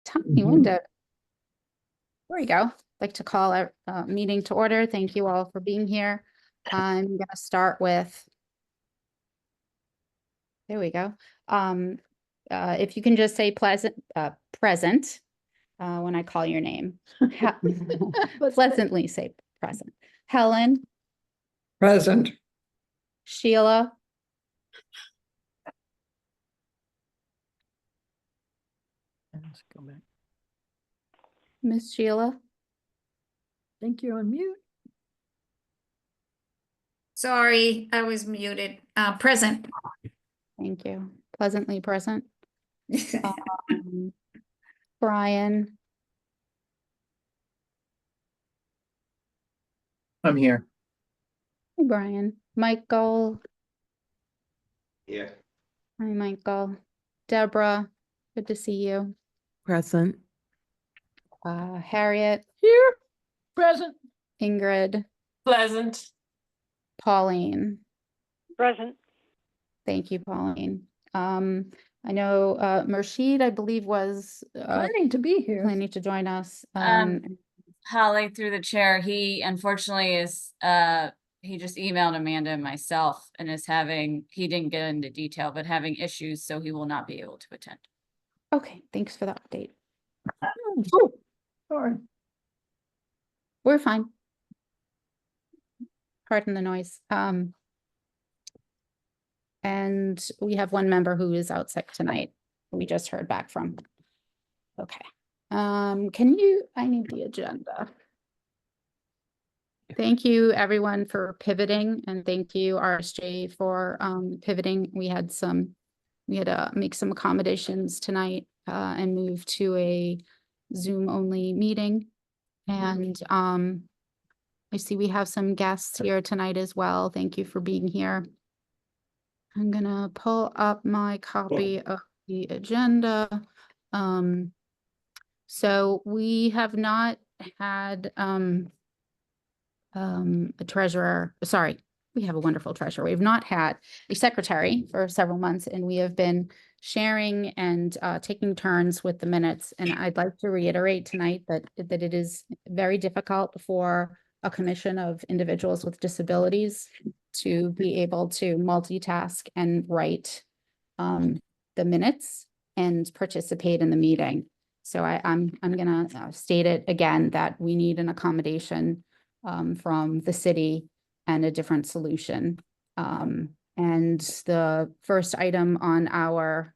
tiny window. There we go. I'd like to call our meeting to order. Thank you all for being here. I'm going to start with, there we go. If you can just say present when I call your name. Pleasantly say present. Helen. Present. Sheila. Let's go back. Miss Sheila. I think you're on mute. Sorry, I was muted. Present. Thank you. Pleasantly present. Brian. I'm here. Hey, Brian. Michael. Yeah. Hi, Michael. Deborah. Good to see you. Present. Harriet. Here. Present. Ingrid. Pleasant. Pauline. Present. Thank you, Pauline. I know Murshid, I believe, was Planning to be here. planning to join us. Holly, through the chair, he unfortunately is he just emailed Amanda and myself and is he didn't get into detail, but having issues, so he will not be able to attend. Okay, thanks for the update. Oh, sorry. We're fine. Pardon the noise. And we have one member who is out sick tonight. We just heard back from. Okay. I need the agenda. Thank you everyone for pivoting, and thank you RSJ for pivoting. We had to make some accommodations tonight and move to a Zoom only meeting. And I see we have some guests here tonight as well. Thank you for being here. I'm gonna pull up my copy of the agenda. So we have not had a treasurer. Sorry, we have a wonderful treasurer. We've not had a secretary for several months, and we have been sharing and taking turns with the minutes. And I'd like to reiterate tonight that it is very difficult for a commission of individuals with disabilities to be able to multitask and write the minutes and participate in the meeting. So I'm gonna state it again that we need an accommodation from the city and a different solution. And the first item on our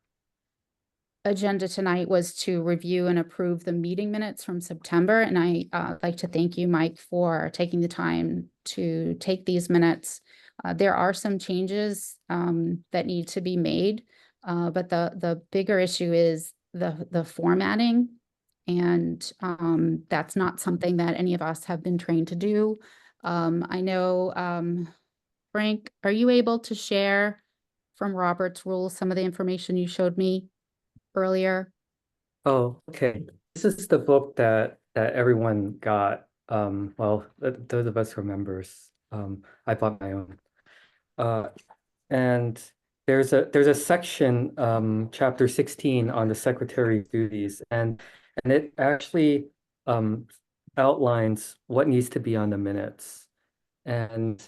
agenda tonight was to review and approve the meeting minutes from September. And I like to thank you, Mike, for taking the time to take these minutes. There are some changes that need to be made, but the bigger issue is the formatting. And that's not something that any of us have been trained to do. I know, Frank, are you able to share from Robert's rules some of the information you showed me earlier? Oh, okay. This is the book that everyone got. Well, those of us who are members. I bought my own. And there's a section, chapter 16 on the secretary's duties, and it actually outlines what needs to be on the minutes. And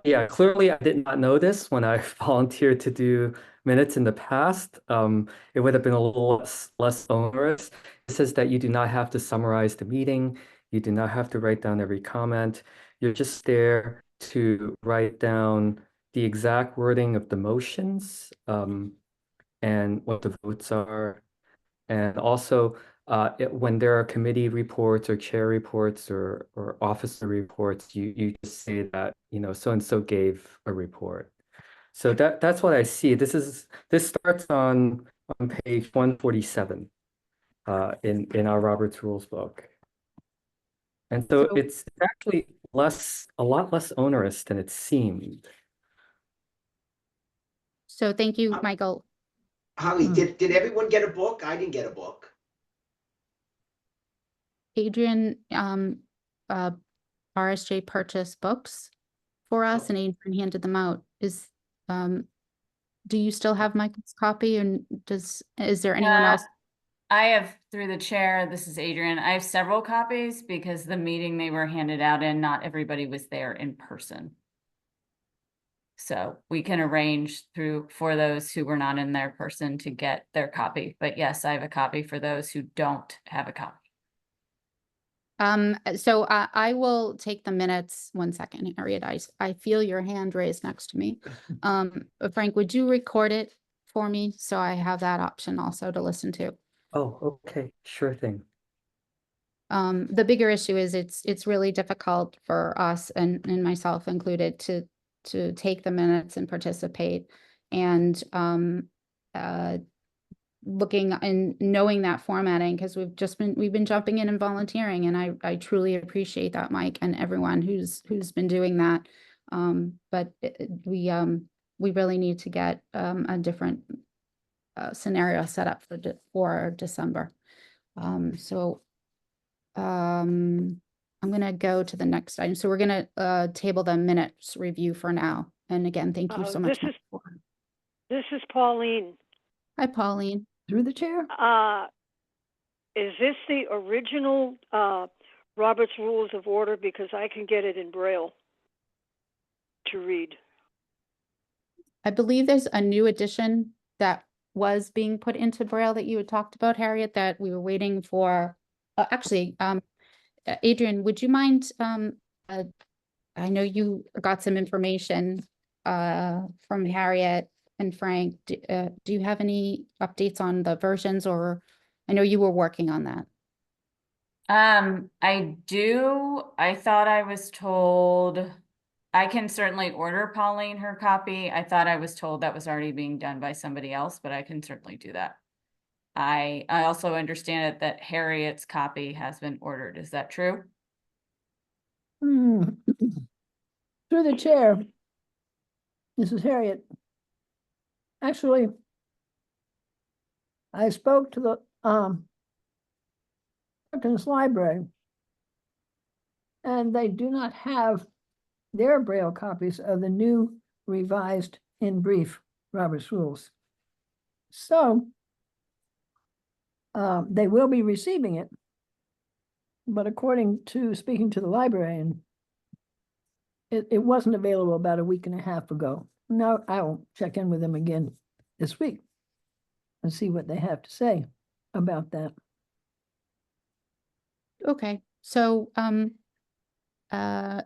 yeah, clearly I did not know this when I volunteered to do minutes in the past. It would have been a little less onerous. It says that you do not have to summarize the meeting. You do not have to write down every comment. You're just there to write down the exact wording of the motions and what the votes are. And also, when there are committee reports or chair reports or officer reports, you just say that, so-and-so gave a report. So that's what I see. This starts on page 147 in our Robert's Rules book. And so it's actually a lot less onerous than it seemed. So thank you, Michael. Holly, did everyone get a book? I didn't get a book. Adrian, RSJ purchased books for us, and Adrian handed them out. Do you still have Michael's copy, and is there anyone else? I have, through the chair, this is Adrian, I have several copies because the meeting they were handed out in, not everybody was there in person. So we can arrange for those who were not in their person to get their copy. But yes, I have a copy for those who don't have a copy. So I will take the minutes. 1 second, Harriet. I feel your hand raised next to me. Frank, would you record it for me? So I have that option also to listen to. Oh, okay, sure thing. The bigger issue is it's really difficult for us and myself included to take the minutes and participate. And looking and knowing that formatting, because we've been jumping in and volunteering, and I truly appreciate that, Mike, and everyone who's been doing that. But we really need to get a different scenario set up for December. I'm gonna go to the next item. So we're gonna table the minutes review for now. And again, thank you so much. This is Pauline. Hi, Pauline. Through the chair? Is this the original Robert's Rules of Order? Because I can get it in Braille to read. I believe there's a new edition that was being put into Braille that you had talked about, Harriet, that we were waiting for. Actually, Adrian, would you mind, I know you got some information from Harriet and Frank. Do you have any updates on the versions, or I know you were working on that? I do. I thought I was told I can certainly order Pauline her copy. I thought I was told that was already being done by somebody else, but I can certainly do that. I also understand that Harriet's copy has been ordered. Is that true? Through the chair. This is Harriet. Actually, I spoke to the Perkins Library, and they do not have their Braille copies of the new revised in brief Robert's Rules. So they will be receiving it, but according to speaking to the librarian, it wasn't available about a week and a half ago. Now I'll check in with them again this week and see what they have to say about that. Okay, so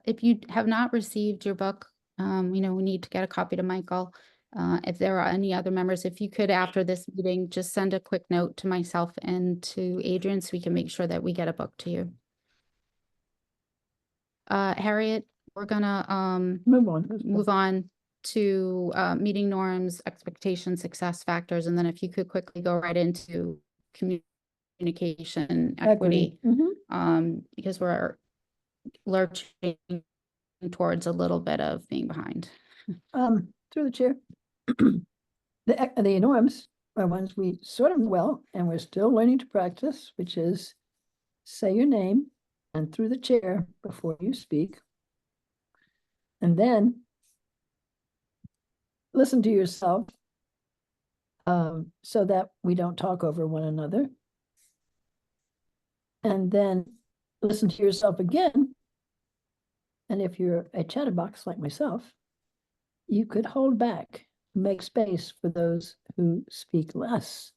if you have not received your book, we need to get a copy to Michael. If there are any other members, if you could, after this meeting, just send a quick note to myself and to Adrian so we can make sure that we get a book to you. Harriet, we're gonna move on to meeting norms, expectations, success factors, and then if you could quickly go right into communication equity, because we're lurching towards a little bit of being behind. Through the chair. The norms are ones we sort of well, and we're still learning to practice, which is say your name and through the chair before you speak. And then listen to yourself so that we don't talk over one another. And then listen to yourself again. And if you're a chatterbox like myself, you could hold back, make space for those who speak less.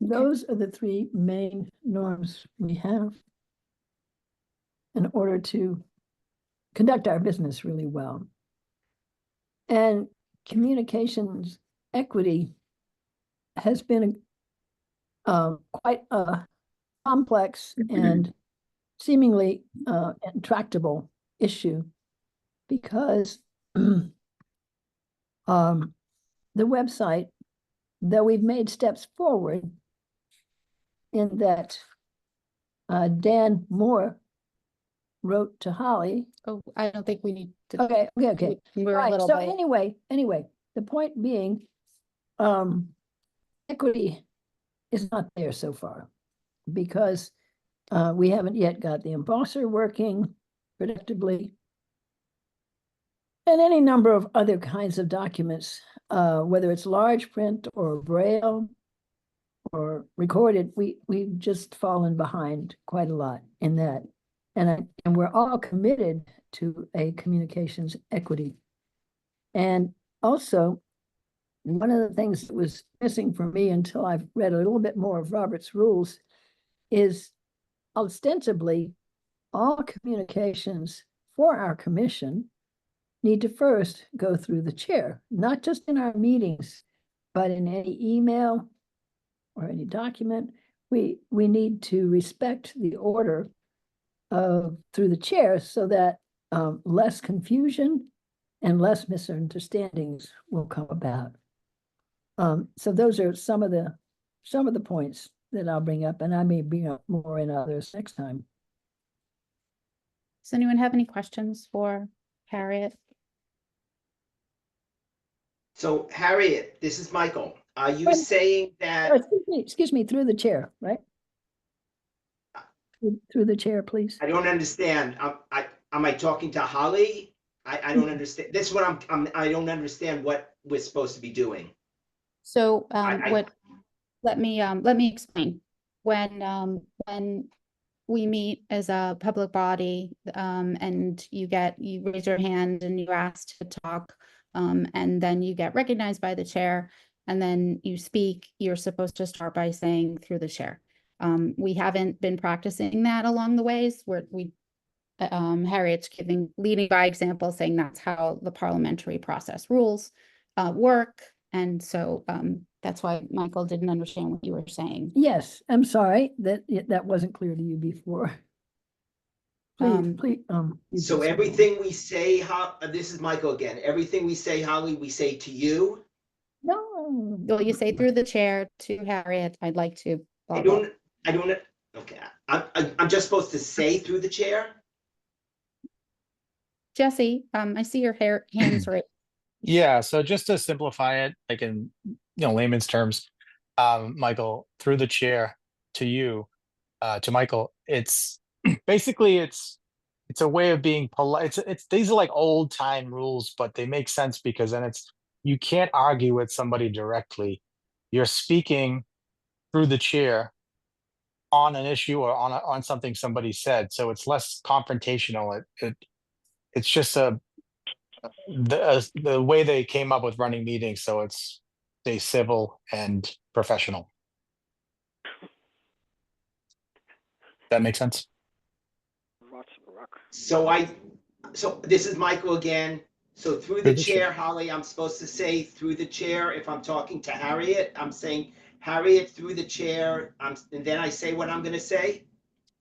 Those are the three main norms we have in order to conduct our business really well. And communications equity has been quite a complex and seemingly intractable issue, because the website, though we've made steps forward in that Dan Moore wrote to Holly. Oh, I don't think we need to. Okay. We're Right. a little So bit. anyway, the point being, equity is not there so far because we haven't yet got the embosser working predictably. And any number of other kinds of documents, whether it's large print or Braille or recorded, we've just fallen behind quite a lot in that. And we're all committed to a communications equity. And also, one of the things that was missing for me until I've read a little bit more of Robert's rules is ostensibly all communications for our commission need to first go through the chair, not just in our meetings, but in any email or any document. We need to respect the order of through the chair so that less confusion and less misunderstandings will come about. So those are some of the points that I'll bring up, and I may bring up more in others next time. Does anyone have any questions for Harriet? So Harriet, this is Michael. Are you saying that, Excuse me, through the chair, right? Through the chair, please. I don't understand. Am I talking to Holly? I don't understand. This is what I don't understand what we're supposed to be doing. So I- let me explain. When we meet as a public body, and you raise your hand and you ask to talk, and then you get recognized by the chair, and then you speak, you're supposed to start by saying through the chair. We haven't been practicing that along the ways where Harriet's leading by example, saying that's how the parliamentary process rules work. And so that's why Michael didn't understand what you were saying. Yes, I'm sorry that that wasn't clear to you before. Please. So everything we say, this is Michael again. Everything we say, Holly, we say to you. No. Well, you say through the chair to Harriet, I'd like to. I don't. Okay, I'm just supposed to say through the chair. Jesse, I see your hands right. Yeah, so just to simplify it, like in layman's terms, Michael, through the chair to you, to Michael, it's basically it's a way of being polite. It's these are like old time rules, but they make sense because then you can't argue with somebody directly. You're speaking through the chair on an issue or on something somebody said, so it's less confrontational. It's just the way they came up with running meetings, so it's stay civil and professional. That makes sense. So this is Michael again. So through the chair, Holly, I'm supposed to say through the chair. If I'm talking to Harriet, I'm saying Harriet through the chair. And then I say what I'm going to say.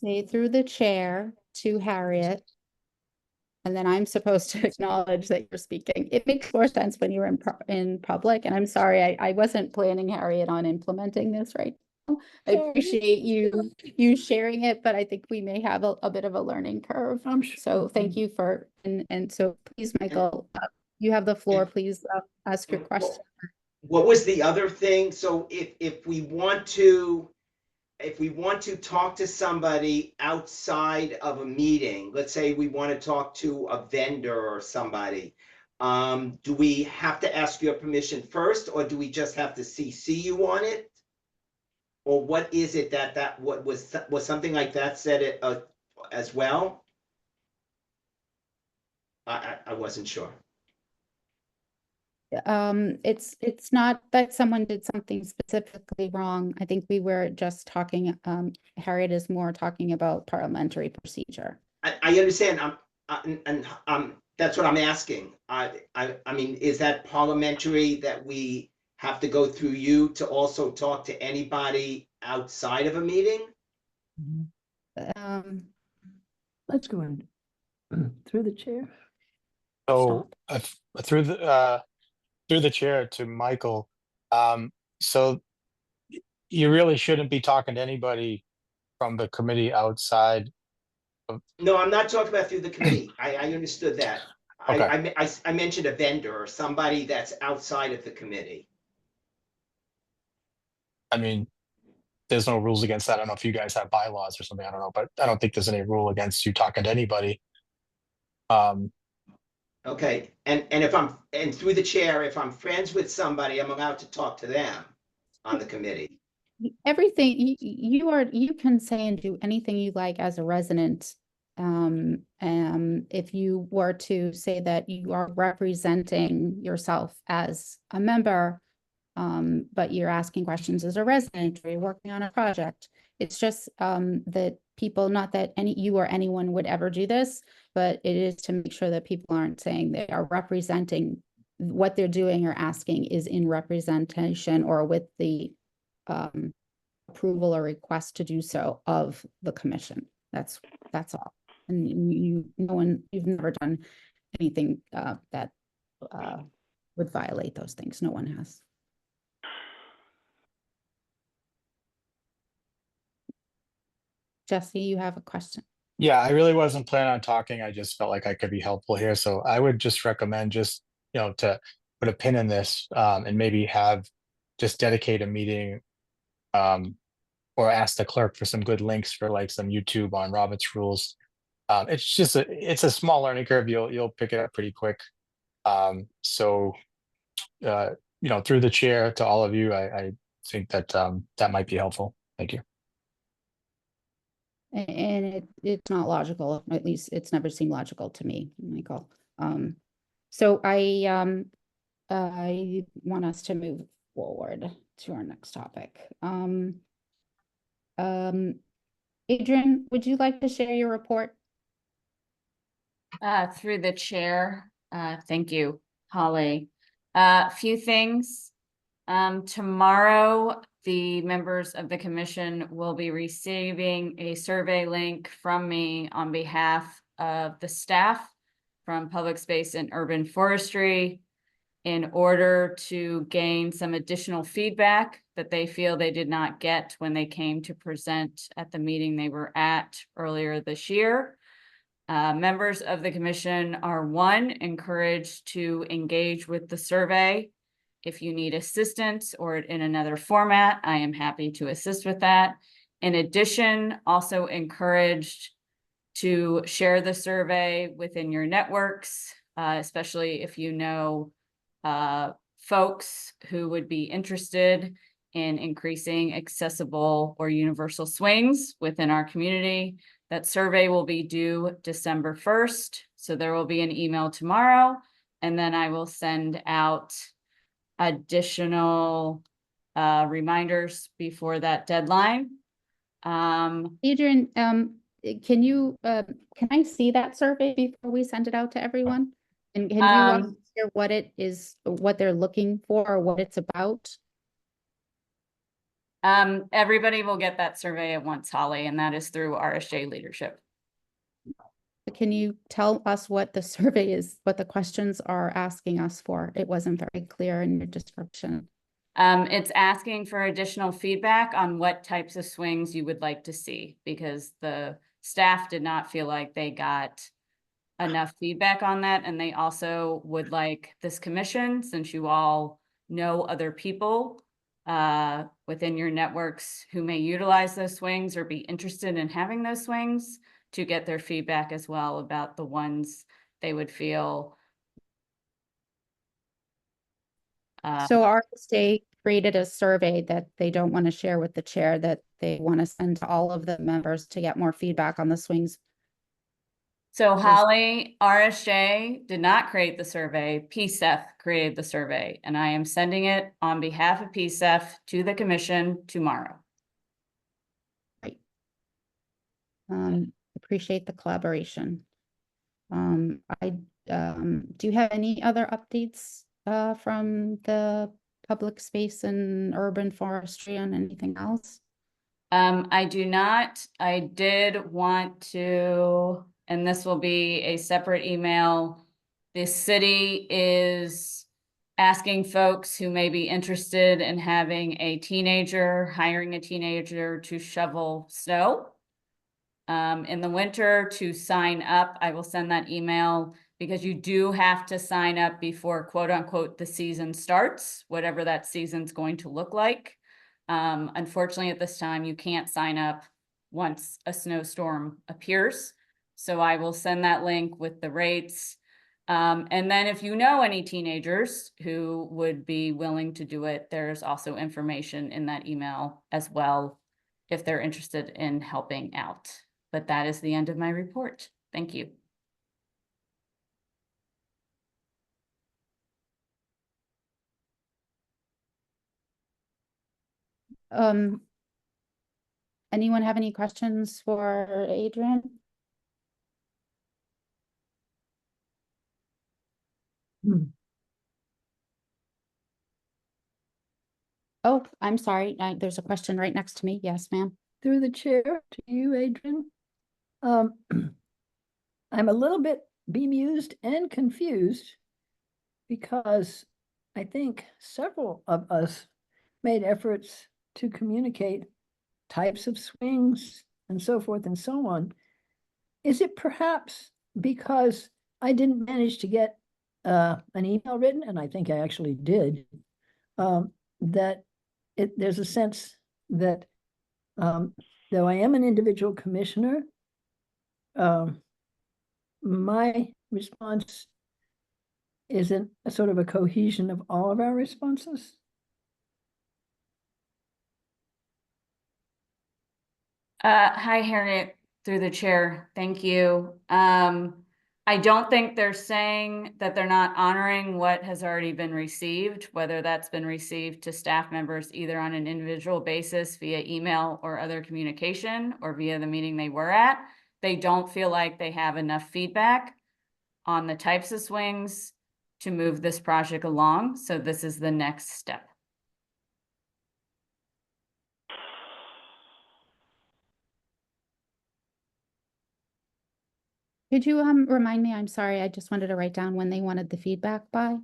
Say through the chair to Harriet. And then I'm supposed to acknowledge that you're speaking. It makes more sense when you're in public. And I'm sorry, I wasn't planning, Harriet, on implementing this right now. I appreciate you sharing it, but I think we may have a bit of a learning curve. I'm sure. So thank you and so please, Michael, you have the floor. Please ask your question. What was the other thing? So if we want to talk to somebody outside of a meeting, let's say we want to talk to a vendor or somebody, do we have to ask your permission first, or do we just have to CC you on it? Or what is it what was something like that said as well? I wasn't sure. It's not that someone did something specifically wrong. I think we were just talking, Harriet is more talking about parliamentary procedure. I understand. That's what I'm asking. I mean, is that parliamentary that we have to go through you to also talk to anybody outside of a meeting? Let's go in through the chair. So through the chair to Michael, so you really shouldn't be talking to anybody from the committee outside of. No, I'm not talking about through the committee. I understood that. Okay. I mentioned a vendor or somebody that's outside of the committee. I mean, there's no rules against that. I don't know if you guys have bylaws or something. I don't know, but I don't think there's any rule against you talking to anybody. Okay, and through the chair, if I'm friends with somebody, I'm allowed to talk to them on the committee. everything, you can say and do anything you like as a resident. If you were to say that you are representing yourself as a member, but you're asking questions as a resident, or you're working on a project. It's just, that people, not that you or anyone would ever do this, but it is to make sure that people aren't saying they are representing what they're doing or asking is in representation or with the, approval or request to do so of the commission. That's all. And you've never done anything, that, would violate those things. No one has. Jesse, you have a question? Yeah, I really wasn't planning on talking. I just felt like I could be helpful here. So I would just recommend just, to put a pin in this, and maybe just dedicate a meeting, or ask the clerk for some good links for like some YouTube on Robert's rules. It's a small learning curve. You'll pick it up pretty quick. So, through the chair to all of you, I think that, that might be helpful. Thank you. And it's not logical, at least it's never seemed logical to me, Michael. So I want us to move forward to our next topic. Adrian, would you like to share your report? Through the chair, thank you, Holly. A few things. Tomorrow, the members of the commission will be receiving a survey link from me on behalf of the staff from Public Space and Urban Forestry in order to gain some additional feedback that they feel they did not get when they came to present at the meeting they were at earlier this year. Members of the commission are encouraged to engage with the survey. If you need assistance or in another format, I am happy to assist with that. In addition, also encouraged to share the survey within your networks, especially if you know folks who would be interested in increasing accessible or universal swings within our community. That survey will be due December 1st. So there will be an email tomorrow, and then I will send out additional reminders before that deadline. Adrian, can I see that survey before we send it out to everyone? And can you share what it is, what they're looking for, or what it's about? Everybody will get that survey at once, Holly, and that is through RSJ leadership. Can you tell us what the survey is, what the questions are asking us for? It wasn't very clear in your description. It's asking for additional feedback on what types of swings you would like to see, because the staff did not feel like they got enough feedback on that. And they also would like this commission, since you all know other people within your networks who may utilize those swings or be interested in having those swings, to get their feedback as well about the ones they would feel. So our state created a survey that they don't want to share with the chair, that they want to send to all of the members to get more feedback on the swings. So Holly, RSJ did not create the survey. PSEF created the survey, and I am sending it on behalf of PSEF to the commission tomorrow. Right. Appreciate the collaboration. Do you have any other updates from the public space and urban forestry on anything else? I do not. I did want to, and this will be a separate email. The city is asking folks who may be interested in hiring a teenager to shovel snow in the winter to sign up. I will send that email, because you do have to sign up before, quote unquote, the season starts, whatever that season's going to look like. Unfortunately, at this time, you can't sign up once a snowstorm appears. So I will send that link with the rates. And then if you know any teenagers who would be willing to do it, there's also information in that email as well if they're interested in helping out. But that is the end of my report. Thank you. Anyone have any questions for Adrian? Oh, I'm sorry. There's a question right next to me. Yes, ma'am. Through the chair to you, Adrian. I'm a little bit bemused and confused because I think several of us made efforts to communicate types of swings and so forth and so on. Is it perhaps because I didn't manage to get an email written, and I think I actually did, that there's a sense that though I am an individual commissioner, my response isn't a sort of a cohesion of all of our responses? Hi, Harriet, through the chair. Thank you. I don't think they're saying that they're not honoring what has already been received, whether that's been received to staff members either on an individual basis via email or other communication or via the meeting they were at. They don't feel like they have enough feedback on the types of swings to move this project along. So this is the next step. Could you remind me? I'm sorry. I just wanted to write down when they wanted the feedback by.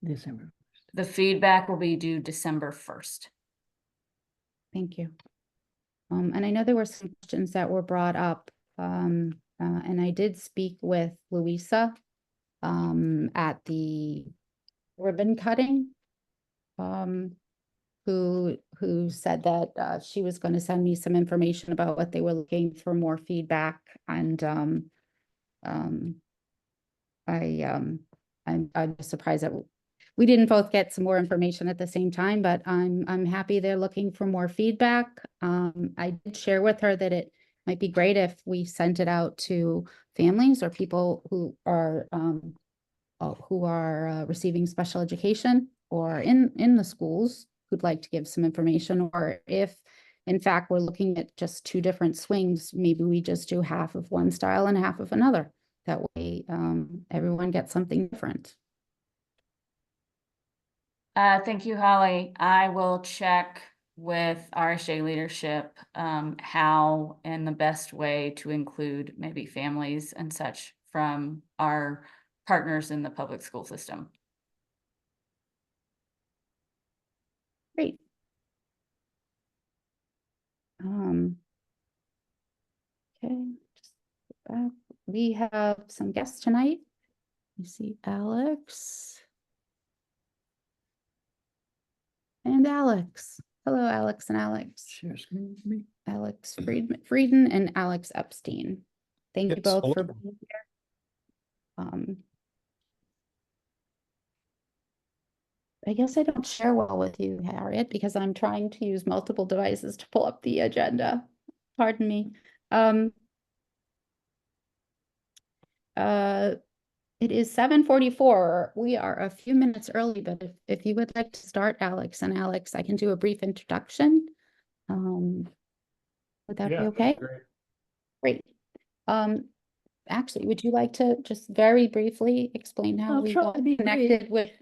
December. The feedback will be due December 1st. Thank you. And I know there were some questions that were brought up, and I did speak with Louisa at the ribbon cutting, who said that she was going to send me some information about what they were looking for, more feedback, and I'm surprised that we didn't both get some more information at the same time, but I'm happy they're looking for more feedback. I did share with her that it might be great if we sent it out to families or people who are receiving special education or in the schools who'd like to give some information, or if in fact we're looking at just two different swings, maybe we just do half of one style and half of another. That way everyone gets something different. Thank you, Holly. I will check with RSA leadership how and the best way to include maybe families and such from our partners in the public school system. Great. Okay, just go back. We have some guests tonight. You see Alex. And Alex. Hello, Alex and Alex. Share screen with me. Alex Frieden and Alex Epstein. Thank you Yes, both hello. for being here. I guess I don't share well with you, Harriet, because I'm trying to use multiple devices to pull up the agenda. Pardon me. It is 7:44. We are a few minutes early, but if you would like to start, Alex and Alex, I can do a brief introduction. Would that be okay? Great. Actually, would you like to just very briefly explain how I'll we try got to be connected brief. with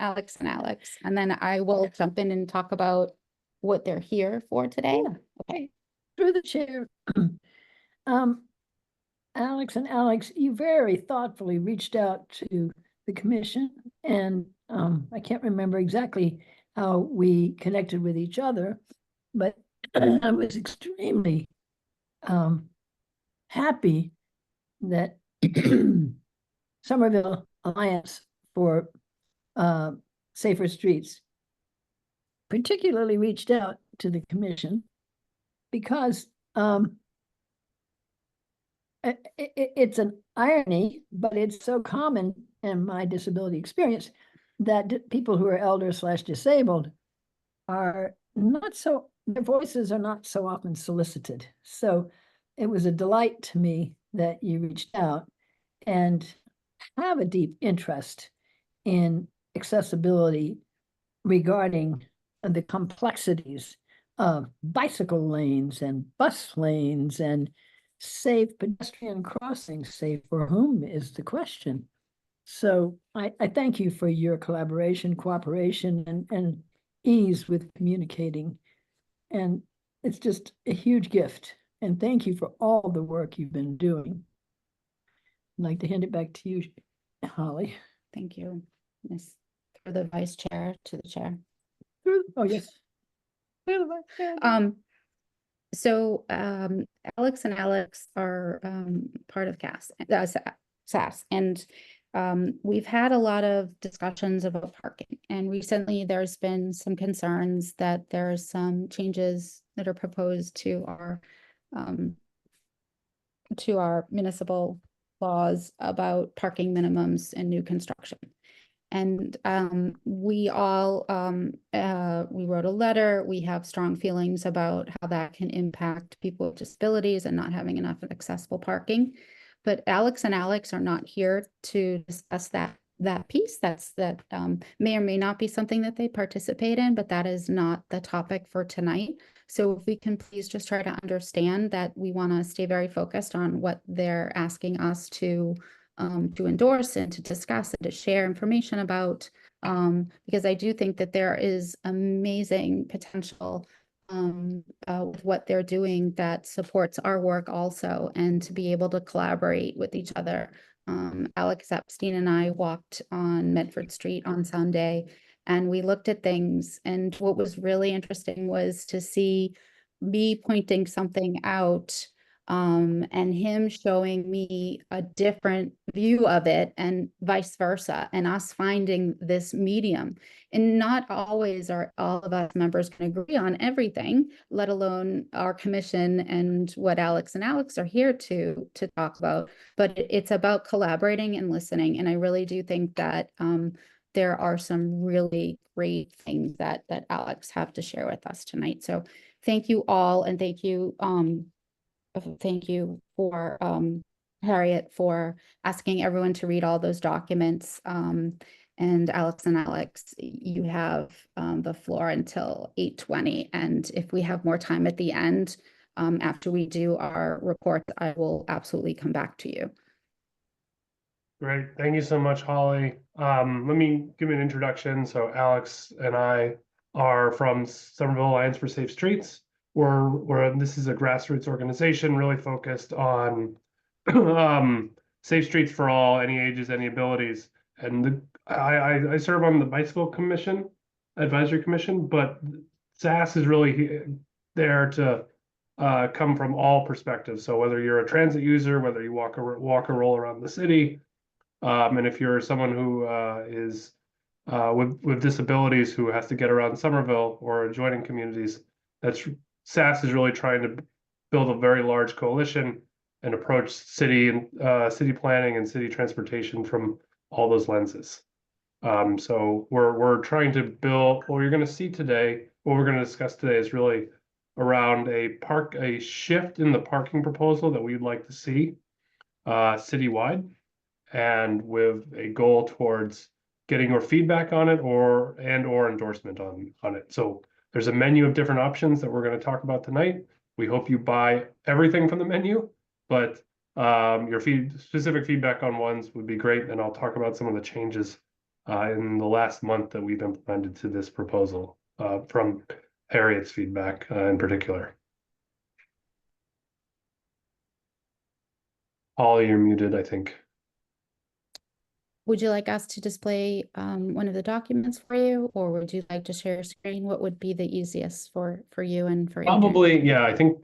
Alex and Alex? And then I will jump in and talk about what they're here for today. Yeah. Okay. Through the chair. Alex and Alex, you very thoughtfully reached out to the commission, and I can't remember exactly how we connected with each other, but I was extremely happy that Somerville Alliance for Safer Streets particularly reached out to the commission because it's an irony, but it's so common in my disability experience that people who are elder slash disabled are not so, their voices are not so often solicited. So it was a delight to me that you reached out and have a deep interest in accessibility regarding the complexities of bicycle lanes and bus lanes and safe pedestrian crossings, safe for whom is the question. So I thank you for your collaboration, cooperation, and ease with communicating. And it's just a huge gift. And thank you for all the work you've been doing. I'd like to hand it back to you, Holly. Thank you, Miss, for the vice chair to the chair. Oh, yes. So Alex and Alex are part of SAS, and we've had a lot of discussions about parking, and recently there's been some concerns that there's some changes that are proposed to our municipal laws about parking minimums in new construction. And we all, we wrote a letter. We have strong feelings about how that can impact people with disabilities and not having enough accessible parking. But Alex and Alex are not here to discuss that piece. That may or may not be something that they participate in, but that is not the topic for tonight. So if we can please just try to understand that we want to stay very focused on what they're asking us to endorse and to discuss and to share information about, because I do think that there is amazing potential with what they're doing that supports our work also, and to be able to collaborate with each other. Alex Epstein and I walked on Medford Street on Sunday, and we looked at things, and what was really interesting was to see me pointing something out and him showing me a different view of it, and vice versa, and us finding this medium. And not always are all of us members can agree on everything, let alone our commission and what Alex and Alex are here to talk about. But it's about collaborating and listening. And I really do think that there are some really great things that Alex have to share with us tonight. So thank you all, and thank you for Harriet for asking everyone to read all those documents. And Alex and Alex, you have the floor until 8:20. And if we have more time at the end, after we do our report, I will absolutely come back to you. Great. Thank you so much, Holly. Let me give you an introduction. So Alex and I are from Somerville Alliance for Safe Streets. This is a grassroots organization really focused on safe streets for all, any ages, any abilities. And I serve on the Bicycle Commission, Advisory Commission, but SAS is really there to come from all perspectives. So whether you're a transit user, whether you walk or roll around the city, and if you're someone who is with disabilities who has to get around Somerville or adjoining communities, SAS is really trying to build a very large coalition and approach city planning and city transportation from all those lenses. So we're trying to build what you're going to see today. What we're going to discuss today is really around a shift in the parking proposal that we'd like to see citywide, and with a goal towards getting your feedback on it or endorsement on it. So there's a menu of different options that we're going to talk about tonight. We hope you buy everything from the menu, but your specific feedback on ones would be great. And I'll talk about some of the changes in the last month that we've implemented to this proposal from Harriet's feedback in particular. Holly, you're muted, I think. Would you like us to display one of the documents for you, or would you like to share your screen? What would be the easiest for you and for Adrian? Probably, yeah, I think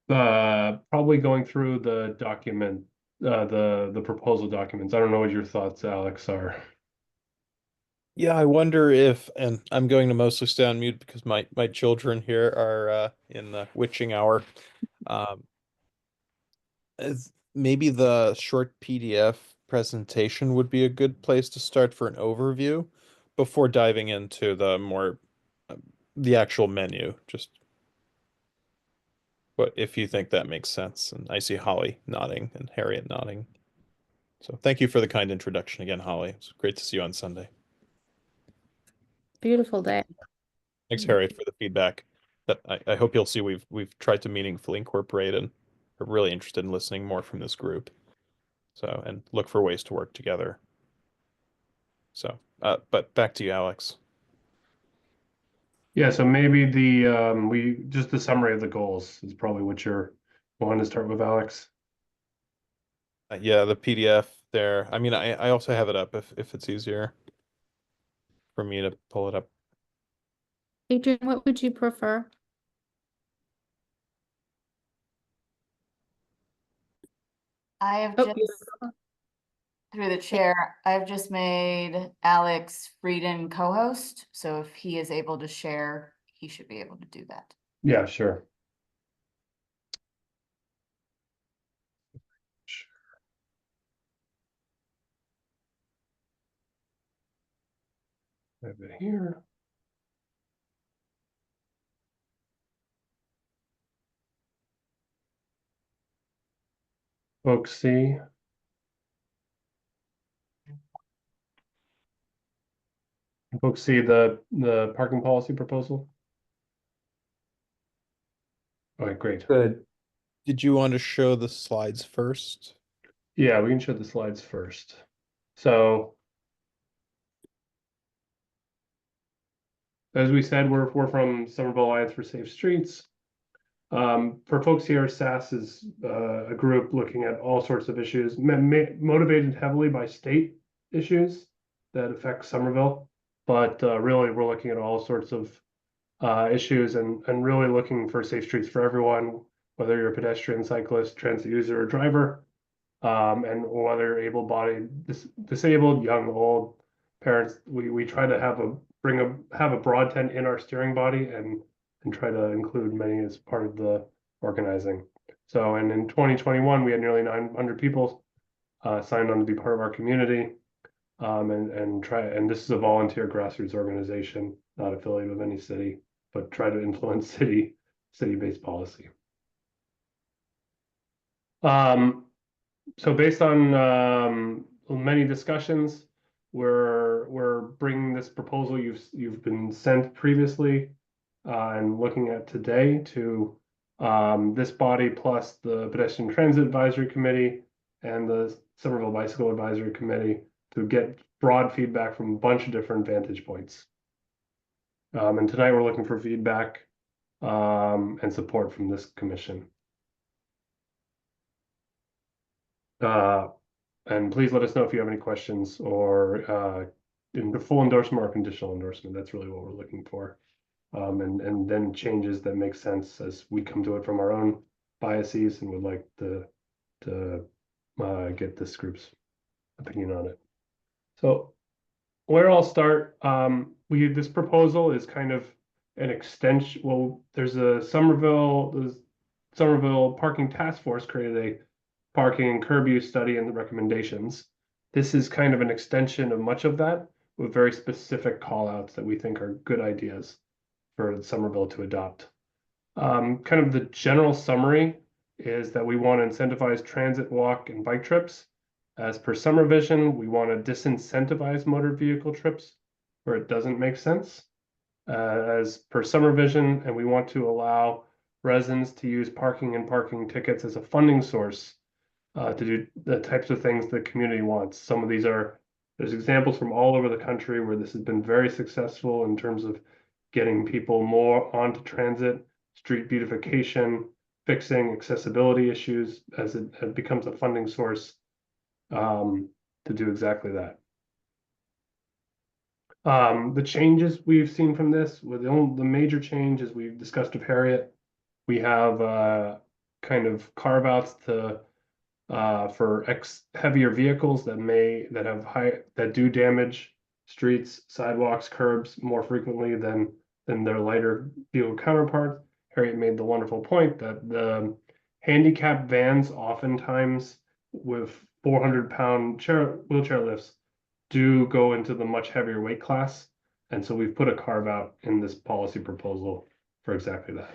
probably going through the document, the proposal documents. I don't know what your thoughts, Alex, are. Yeah, I wonder if, and I'm going to mostly stay on mute because my children here are in the witching hour. maybe the short PDF presentation would be a good place to start for an overview before diving into the more the actual menu. Just but if you think that makes sense, and I see Holly nodding and Harriet nodding. So thank you for the kind introduction again, Holly. It's great to see you on Sunday. Beautiful day. Thanks, Harriet, for the feedback. That I hope you'll see we've tried to meaningfully incorporate and are really interested in listening more from this group. So and look for ways to work together. So but back to you, Alex. Yeah, so maybe just the summary of the goals is probably what you're wanting to start with, Alex. Yeah, the PDF there. I mean, I also have it up if it's easier for me to pull it up. Adrian, what would you prefer? I have Oh, just, beautiful. through the chair, I've just made Alex Frieden co-host. So if he is able to share, he should be able to do that. Yeah, sure. Have it here. Folks see. Folks see the parking policy proposal? All right, great. Good. Did you want to show the slides first? Yeah, we can show the slides first. So as we said, we're from Somerville Alliance for Safe Streets. For folks here, SAS is a group looking at all sorts of issues, motivated heavily by state issues that affect Somerville. But really, we're looking at all sorts of issues and really looking for safe streets for everyone, whether you're a pedestrian, cyclist, transit user, or driver, and whether able-bodied, disabled, young, old, parents. We try to have a broad tent in our steering body and try to include many as part of the organizing. So, and in 2021, we had nearly 900 people signed on to be part of our community. And this is a volunteer grassroots organization, not affiliated with any city, but try to influence city-based policy. So based on many discussions, we're bringing this proposal you've been sent previously and looking at today to this body plus the Pedestrian Transit Advisory Committee and the Somerville Bicycle Advisory Committee to get broad feedback from a bunch of different vantage points. And tonight we're looking for feedback and support from this commission. And please let us know if you have any questions or in the full endorsement or conditional endorsement. That's really what we're looking for. And then changes that make sense as we come to it from our own biases and would like to get this group's opinion on it. So where I'll start, this proposal is kind of an extension. Well, there's a Somerville Parking Task Force created a parking and curb use study and the recommendations. This is kind of an extension of much of that with very specific call outs that we think are good ideas for Somerville to adopt. Kind of the general summary is that we want to incentivize transit, walk, and bike trips. As per Summer Vision, we want to disincentivize motor vehicle trips where it doesn't make sense. As per Summer Vision, and we want to allow residents to use parking and parking tickets as a funding source to do the types of things the community wants. Some of these there's examples from all over the country where this has been very successful in terms of getting people more onto transit, street beautification, fixing accessibility issues as it becomes a funding source to do exactly that. The changes we've seen from this, the major change, as we've discussed with Harriet, we have kind of carve outs for heavier vehicles that do damage streets, sidewalks, curbs more frequently than their lighter vehicle counterparts. Harriet made the wonderful point that handicap vans oftentimes with 400-pound wheelchair lifts do go into the much heavier weight class. And so we've put a carve out in this policy proposal for exactly that.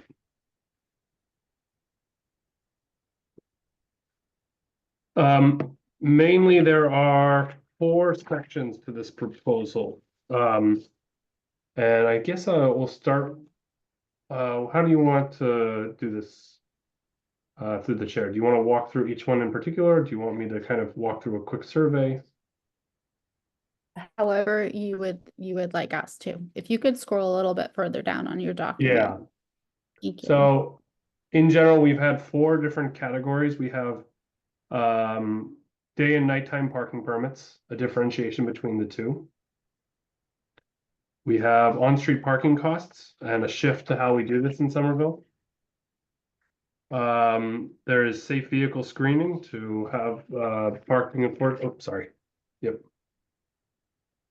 Mainly there are 4 sections to this proposal. And I guess we'll start, how do you want to do this? Through the chair, do you want to walk through each one in particular? Do you want me to kind of walk through a quick survey? However, you would like us to. If you could scroll a little bit further down on your document. Yeah. Thank you. So in general, we've had 4 different categories. We have day and nighttime parking permits, a differentiation between the two. We have on-street parking costs and a shift to how we do this in Somerville. There is safe vehicle screening to have parking enforcement. Oh, sorry. Yep.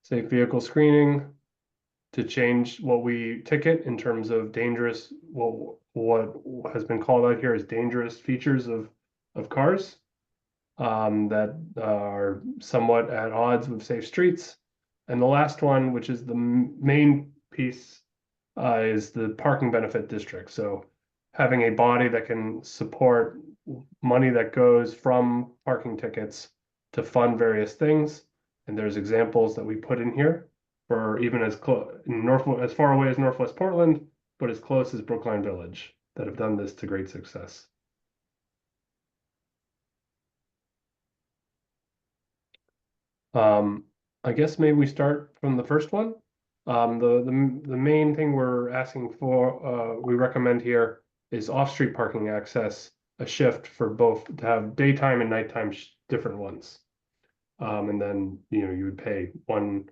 Safe vehicle screening to change what we ticket in terms of dangerous, what has been called out here as dangerous features of cars that are somewhat at odds with safe streets. And the last one, which is the main piece, is the parking benefit district. So having a body that can support money that goes from parking tickets to fund various things. And there's examples that we put in here for even as as far away as Northwest Portland, but as close as Brookline Village that have done this to great success. I guess maybe we start from the first one. The main thing we're asking for, we recommend here is off-street parking access, a shift for both to have daytime and nighttime different ones. And then, you would pay one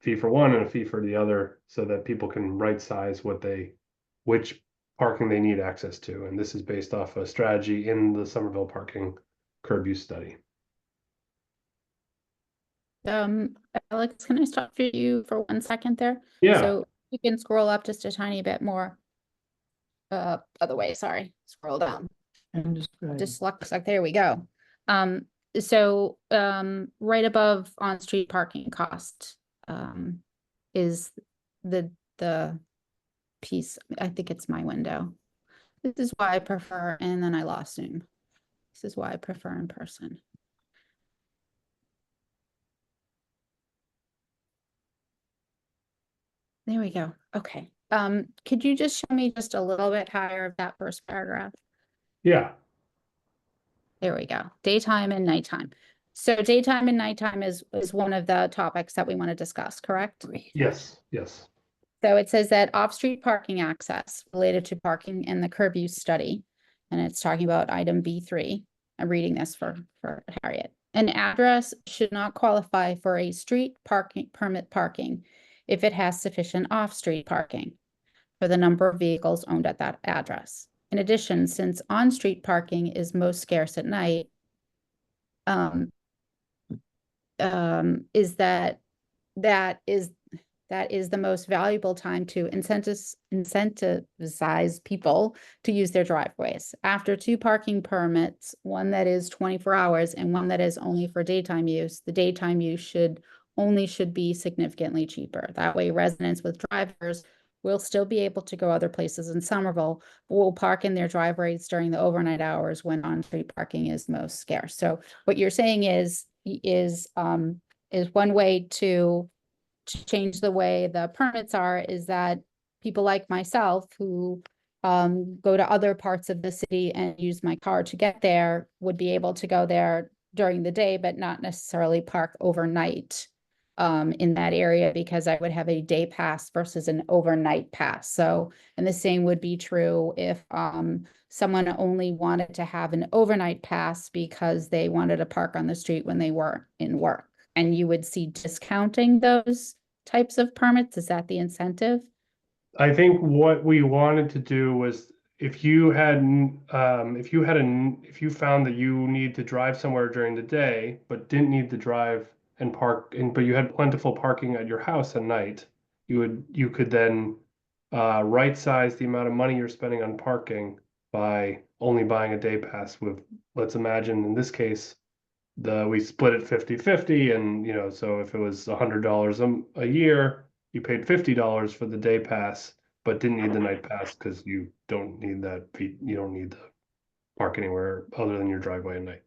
fee for one and a fee for the other so that people can right size which parking they need access to. And this is based off a strategy in the Somerville parking curb use study. Alex, can I stop for you for 1 second there? Yeah. So you can scroll up just a tiny bit more. Other way, sorry. Scroll down. And describe. Dyslexic, there we go. Right above on-street parking cost, is the piece, I think it's my window. This is why I prefer, and then I lost Zoom. This is why I prefer in person. There we go. Okay. Could you just show me just a little bit higher of that first paragraph? Yeah. There we go. Daytime and nighttime. So daytime and nighttime is one of the topics that we want to discuss, correct? Yes. Yes. So it says that off-street parking access related to parking in the curb use study, and it's talking about item B3. I'm reading this for Harriet. An address should not qualify for a street parking permit parking if it has sufficient off-street parking for the number of vehicles owned at that address. In addition, since on-street parking is most scarce at night, is that is the most valuable time to incentivize people to use their driveways. After 2 parking permits, one that is 24 hours and one that is only for daytime use, the daytime use should be significantly cheaper. That way residents with drivers will still be able to go other places in Somerville, but will park in their driveways during the overnight hours when on-street parking is most scarce. So what you're saying is one way to change the way the permits are is that people like myself who go to other parts of the city and use my car to get there would be able to go there during the day, but not necessarily park overnight in that area because I would have a day pass versus an overnight pass. So, and the same would be true if someone only wanted to have an overnight pass because they wanted to park on the street when they were in work. And you would see discounting those types of permits. Is that the incentive? I think what we wanted to do was if you found that you need to drive somewhere during the day, but didn't need to drive and park, but you had plentiful parking at your house at night, you could then right size the amount of money you're spending on parking by only buying a day pass with, let's imagine in this case, we split it 50-50, and so if it was $100 a year, you paid $50 for the day pass, but didn't need the night pass because you don't need you don't need the park anywhere other than your driveway at night.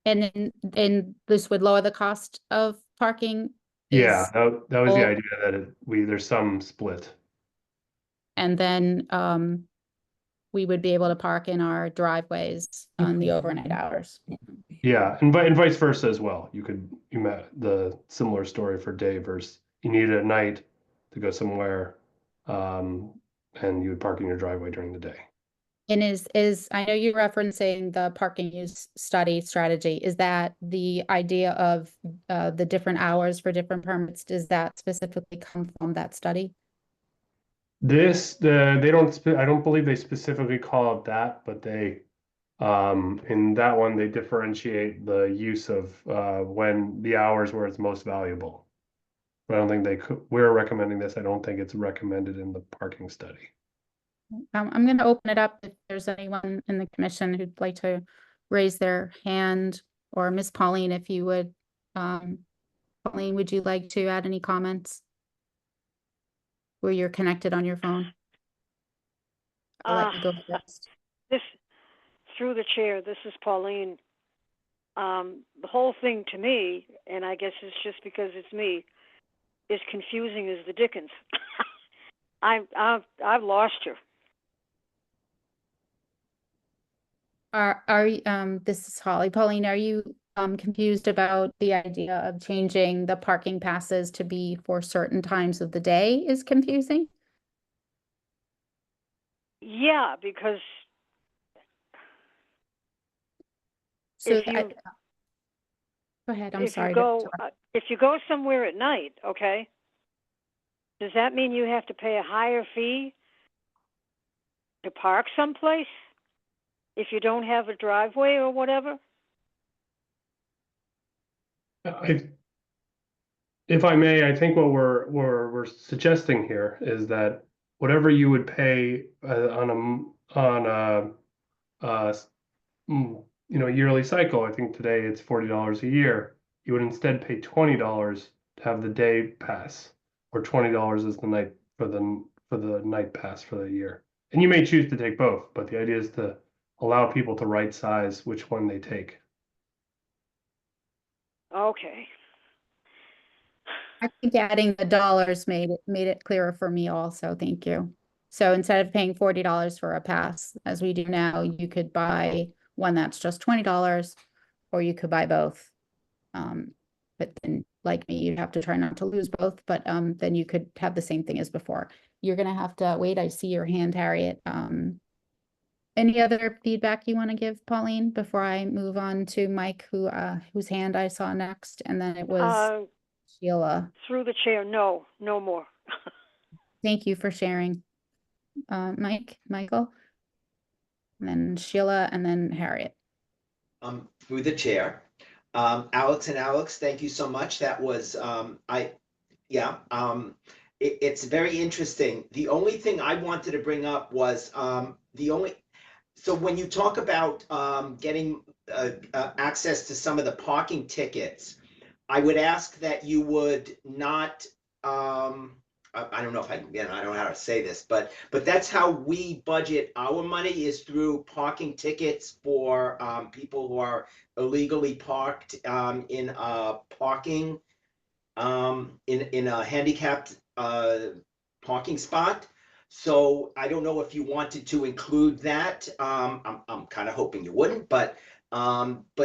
And this would lower the cost of parking? Yeah, is- that was the Oh. idea, that there's some split. And then we would be able to park in our driveways on the overnight hours. Yeah, and vice versa as well. You met the similar story for day versus you need it at night to go somewhere, and you would park in your driveway during the day. And I know you're referencing the parking use study strategy. Is that the idea of the different hours for different permits? Does that specifically come from that study? They don't, I don't believe they specifically call it that, but in that one, they differentiate the use of when the hours where it's most valuable. But I don't think we're recommending this. I don't think it's recommended in the parking study. I'm going to open it up if there's anyone in the commission who'd like to raise their hand, or Miss Pauline, if you would. Pauline, would you like to add any comments? Where you're connected on your phone? I'll let you go first. This, through the chair, this is Pauline. The whole thing to me, and I guess it's just because it's me, is confusing as the dickens. I've lost you. This is Holly. Pauline, are you confused about the idea of changing the parking passes to be for certain times of the day is confusing? Yeah, because So if you go ahead, I'm if sorry. you go if you go somewhere at night, okay, does that mean you have to pay a higher fee to park someplace if you don't have a driveway or whatever? If I may, I think what we're suggesting here is that whatever you would pay on a yearly cycle, I think today it's $40 a year. You would instead pay $20 to have the day pass, or $20 is the night for the night pass for the year. And you may choose to take both, but the idea is to allow people to right size which one they take. Okay. I think adding the dollars made it clearer for me also. Thank you. So instead of paying $40 for a pass, as we do now, you could buy one that's just $20, or you could buy both. But then, like me, you'd have to try not to lose both, but then you could have the same thing as before. You're gonna have to wait. I see your hand, Harriet. Any other feedback you want to give, Pauline, before I move on to Mike, whose hand I saw next, and then it was Sheila. Through the chair, no more. Thank you for sharing. Michael, and then Sheila, and then Harriet. Through the chair, Alex and Alex, thank you so much. That was it's very interesting. The only thing I wanted to bring up was so when you talk about getting access to some of the parking tickets, I would ask that you would not, I don't know if I don't know how to say this, but that's how we budget our money, is through parking tickets for people who are illegally parked in a parking in a handicapped parking spot. So I don't know if you wanted to include that. I'm kind of hoping you wouldn't, but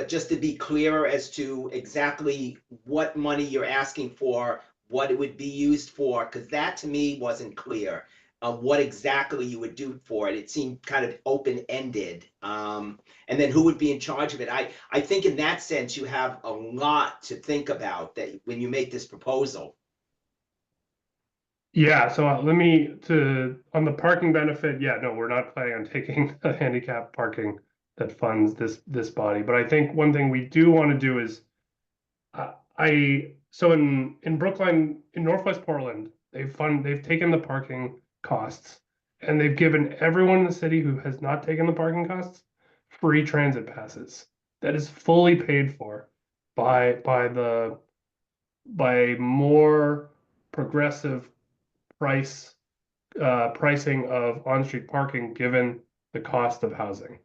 just to be clear as to exactly what money you're asking for, what it would be used for, because that to me wasn't clear of what exactly you would do for it. It seemed kind of open-ended. And then who would be in charge of it? I think in that sense, you have a lot to think about that when you make this proposal. Yeah, so on the parking benefit, yeah, no, we're not planning on taking a handicap parking that funds this body. But I think one thing we do want to do is, so in Brookline, in Northwest Portland, they've taken the parking costs And they've given everyone in the city who has not taken the parking costs free transit passes. That is fully paid for by more progressive pricing of on-street parking given the cost of housing.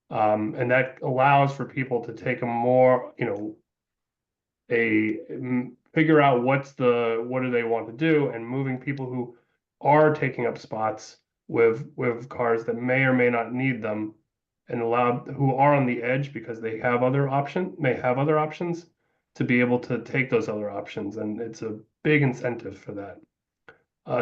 And that allows for people to take a more, figure out what do they want to do, and moving people who are taking up spots with cars that may or may not need them, and who are on the edge because they have other options to be able to take those other options, and it's a big incentive for that.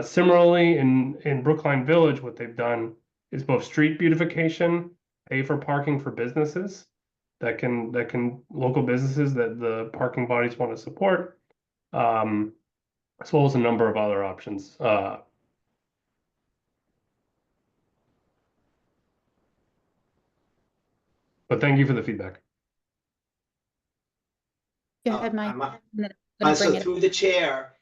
Similarly, in Brookline Village, what they've done is both street beautification, pay for parking for businesses local businesses that the parking bodies want to support, as well as a number of other options. But thank you for the feedback. Go ahead, Mike. I'm- And then I'm gonna So bring it- through the chair,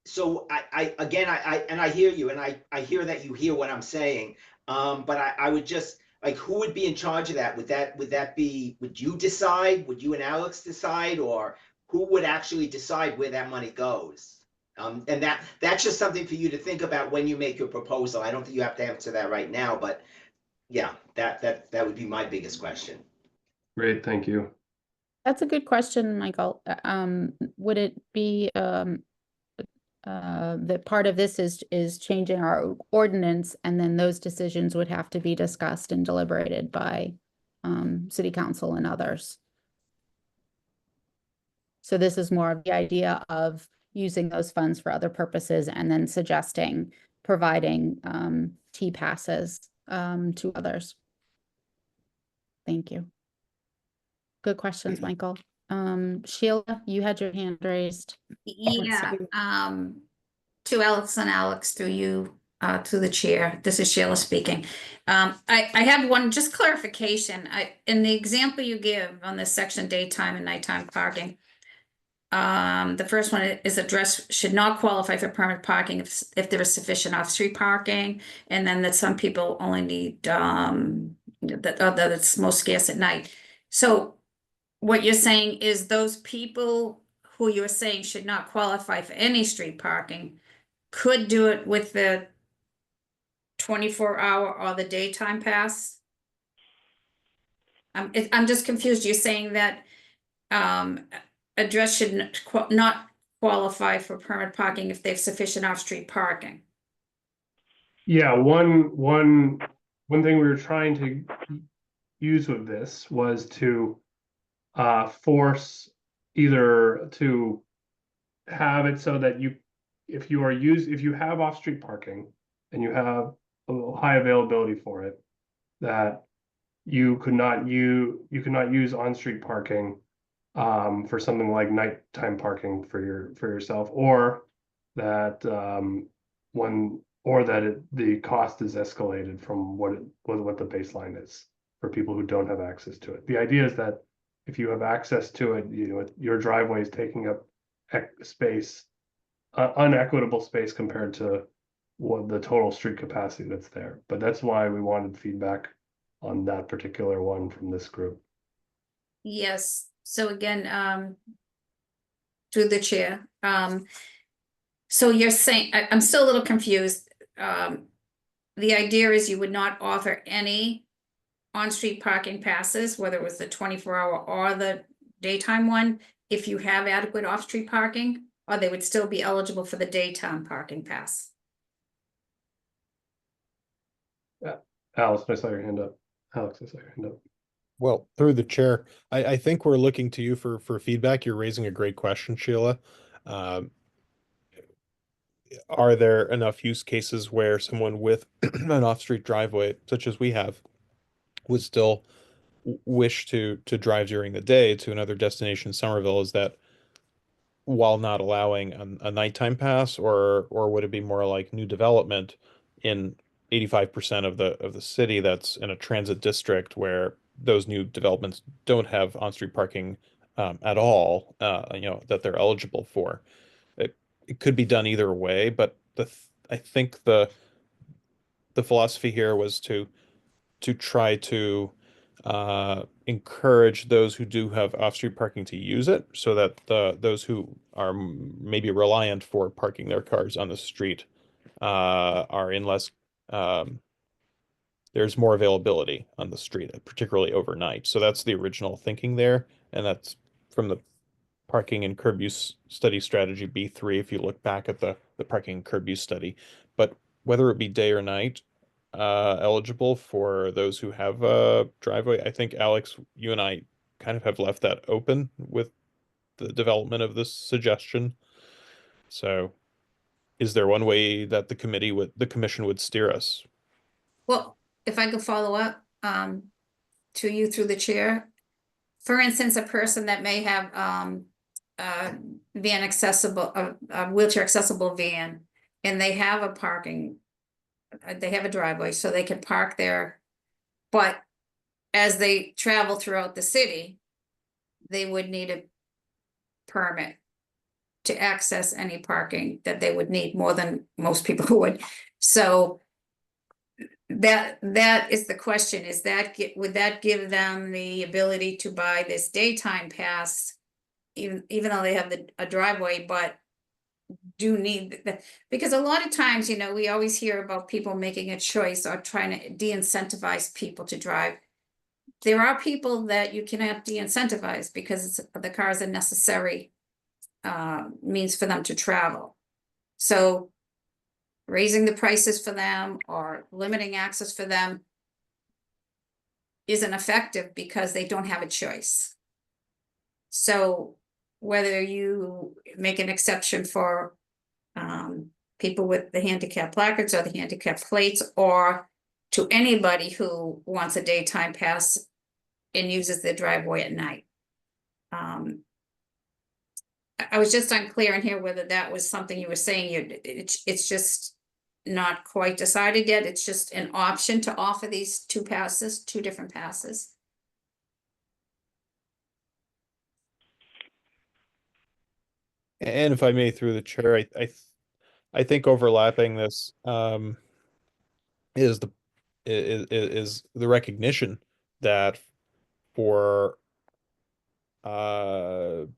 so I hear you, and I hear that you hear what I'm saying. But I would just, like, who would be in charge of that? Would you decide? Would you and Alex decide? Or who would actually decide where that money goes? And that's just something for you to think about when you make your proposal. I don't think you have to answer that right now, but yeah, that would be my biggest question. Great, thank you. That's a good question, Michael. Would it be, that part of this is changing our ordinance, and then those decisions would have to be discussed and deliberated by, city council and others. So this is more of the idea of using those funds for other purposes and then suggesting providing, T passes, to others. Thank you. Good questions, Michael. Sheila, you had your hand raised. Yeah, to Alex and Alex, through you, to the chair. This is Sheila speaking. I have one, just clarification. In the example you give on this section, daytime and nighttime parking, the first one is address should not qualify for permit parking if there is sufficient off-street parking, and then that some people only need, that it's most scarce at night. So what you're saying is those people who you're saying should not qualify for any street parking could do it with the 24-hour or the daytime pass? I'm just confused. You're saying that address should not qualify for permit parking if they have sufficient off-street parking. Yeah, one thing we were trying to use with this was to force either to have it so that if you have off-street parking and you have a high availability for it, that you could not use on-street parking for something like nighttime parking for yourself, or that the cost is escalated from what the baseline is for people who don't have access to it. The idea is that if you have access to it, your driveway is taking up space, unequitable space compared to what the total street capacity that's there. But that's why we wanted feedback on that particular one from this group. Yes, so again, through the chair, so you're saying, I'm still a little confused. The idea is you would not offer any on-street parking passes, whether it was the 24-hour or the daytime one, if you have adequate off-street parking, or they would still be eligible for the daytime parking pass? Alice, I saw your hand up. Alex, I saw your hand up. Well, through the chair, I think we're looking to you for feedback. You're raising a great question, Sheila. Are there enough use cases where someone with an off-street driveway, such as we have, would still wish to drive during the day to another destination in Somerville? Is that while not allowing a nighttime pass, or would it be more like new development in 85% of the city that's in a transit district where those new developments don't have on-street parking at all, that they're eligible for? It could be done either way, but I think the the philosophy here was to try to encourage those who do have off-street parking to use it, so that those who are maybe reliant for parking their cars on the street are in less there's more availability on the street, particularly overnight. So that's the original thinking there, and that's from the parking and curb use study strategy B3, if you look back at the parking and curb use study. But whether it be day or night, eligible for those who have a driveway, I think, Alex, you and I kind of have left that open with the development of this suggestion. So is there one way that the commission would steer us? Well, if I could follow up, to you through the chair. For instance, a person that may have, van accessible, a wheelchair accessible van, and they have a parking, they have a driveway, so they can park there. But as they travel throughout the city, they would need a permit to access any parking that they would need, more than most people would. So that is the question, is that, would that give them the ability to buy this daytime pass, even though they have a driveway, but do need because a lot of times, you know, we always hear about people making a choice or trying to de-incentivize people to drive. There are people that you cannot de-incentivize because the car is a necessary means for them to travel. So raising the prices for them or limiting access for them isn't effective because they don't have a choice. So whether you make an exception for people with the handicap placards or the handicap plates, or to anybody who wants a daytime pass and uses their driveway at night. I was just unclear in here whether that was something you were saying. It's just not quite decided yet. It's just an option to offer these two different passes. And if I may, through the chair, I think overlapping this is the recognition that for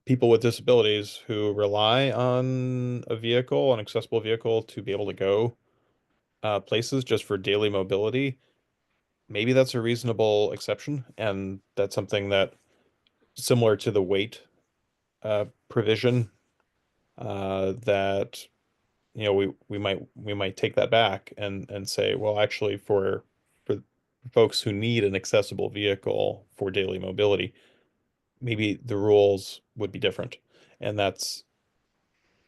people with disabilities who rely on a vehicle, an accessible vehicle, to be able to go places just for daily mobility, maybe that's a reasonable exception, and that's something that, similar to the weight provision, that, you know, we might take that back and say, well, actually, for folks who need an accessible vehicle for daily mobility, maybe the rules would be different. And that's,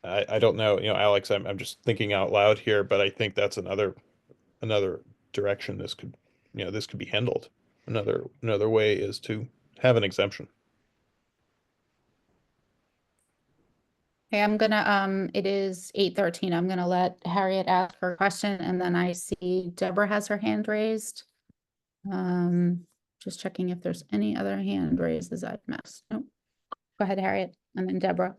I don't know, you know, Alex, I'm just thinking out loud here, but I think that's another direction this could, you know, this could be handled. Another way is to have an exemption. Okay, I'm gonna, it is 8:13. I'm gonna let Harriet ask her question, and then I see Deborah has her hand raised. Just checking if there's any other hand raises I've missed. Nope. Go ahead, Harriet, and then Deborah.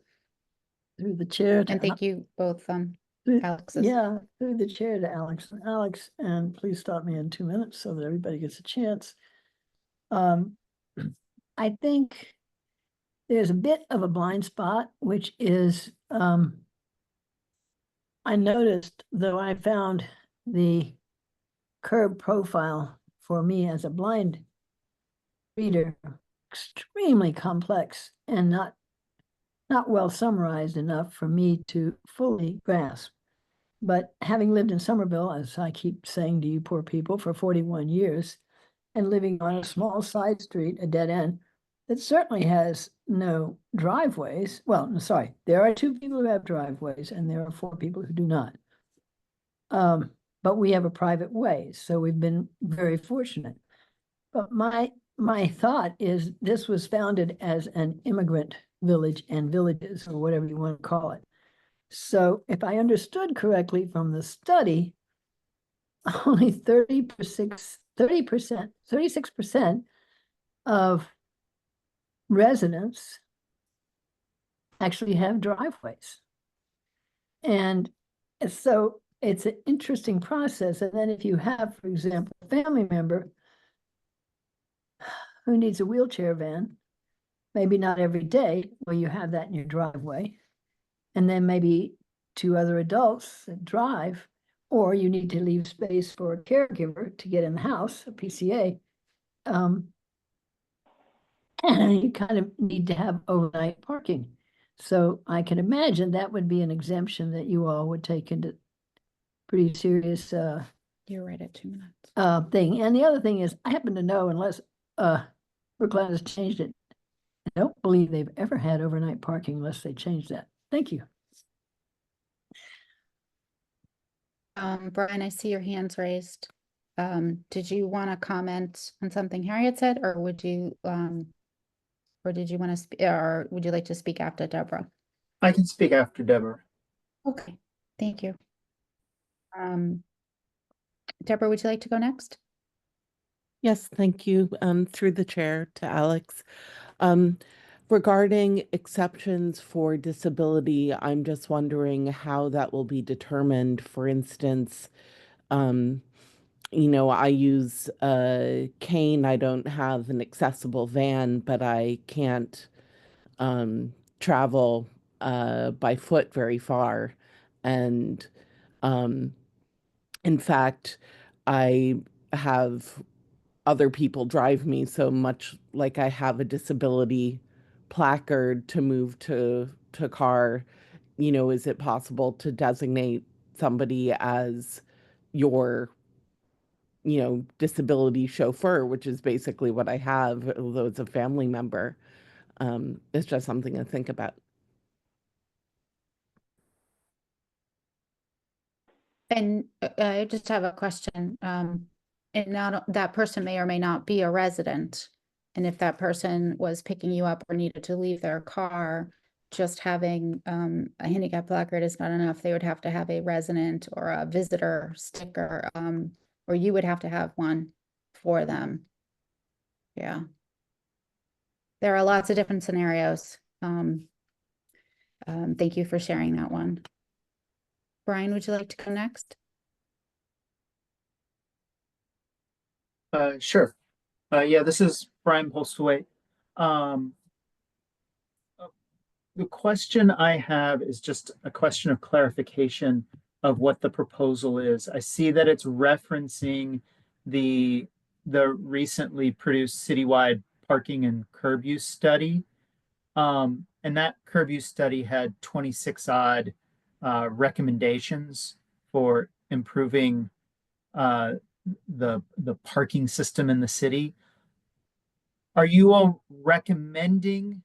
Through the chair to And thank you both, through- Alex's. Yeah, through the chair to Alex. Alex, and please stop me in 2 minutes so that everybody gets a chance. I think there's a bit of a blind spot, which is, I noticed, though I found the curb profile for me as a blind reader extremely complex and not well summarized enough for me to fully grasp. But having lived in Somerville, as I keep saying to you poor people, for 41 years, and living on a small side street, a dead end, that certainly has no driveways. Well, no, sorry, there are 2 people who have driveways and there are 4 people who do not. But we have a private way, so we've been very fortunate. But my thought is this was founded as an immigrant village and villages, or whatever you want to call it. So if I understood correctly from the study, only 36% of residents actually have driveways. And so it's an interesting process. And then if you have, for example, a family member who needs a wheelchair van, maybe not every day, well, you have that in your driveway. And then maybe 2 other adults that drive, or you need to leave space for a caregiver to get in the house, a PCA. You kind of need to have overnight parking. So I can imagine that would be an exemption that you all would take into pretty serious You're right at 2 minutes. thing. And the other thing is, I happen to know, unless Brookline has changed it, I don't believe they've ever had overnight parking unless they changed that. Thank you. Brian, I see your hands raised. Did you want to comment on something Harriet said, or would you, or did you want to speak, or would you like to speak after Deborah? I can speak after Deborah. Okay, thank you. Deborah, would you like to go next? Yes, thank you. Through the chair to Alex. Regarding exceptions for disability, I'm just wondering how that will be determined. For instance, I use a cane. I don't have an accessible van, but I can't travel by foot very far. And in fact, I have other people drive me, so much like I have a disability placard to move to car, is it possible to designate somebody as your disability chauffeur, which is basically what I have, although it's a family member. It's just something to think about. And I just have a question. And not, that person may or may not be a resident. And if that person was picking you up or needed to leave their car, just having a handicap placard is not enough. They would have to have a resident or a visitor sticker, or you would have to have one for them. Yeah. There are lots of different scenarios. Thank you for sharing that one. Brian, would you like to go next? Sure. Yeah, this is Brian Postlewaite. The question I have is just a question of clarification of what the proposal is. I see that it's referencing the recently produced citywide parking and curb use study. And that curb use study had 26 odd recommendations for improving the parking system in the city. Are you all recommending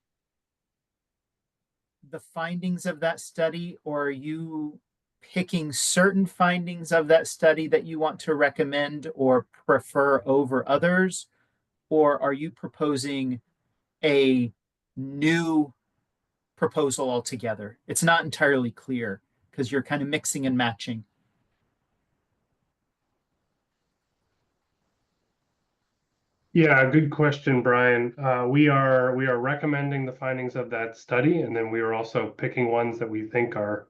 the findings of that study, or are you picking certain findings of that study that you want to recommend or prefer over others? Or are you proposing a new proposal altogether? It's not entirely clear because you're kind of mixing and matching. Yeah, good question, Brian. We are recommending the findings of that study, and then we are also picking ones that we think are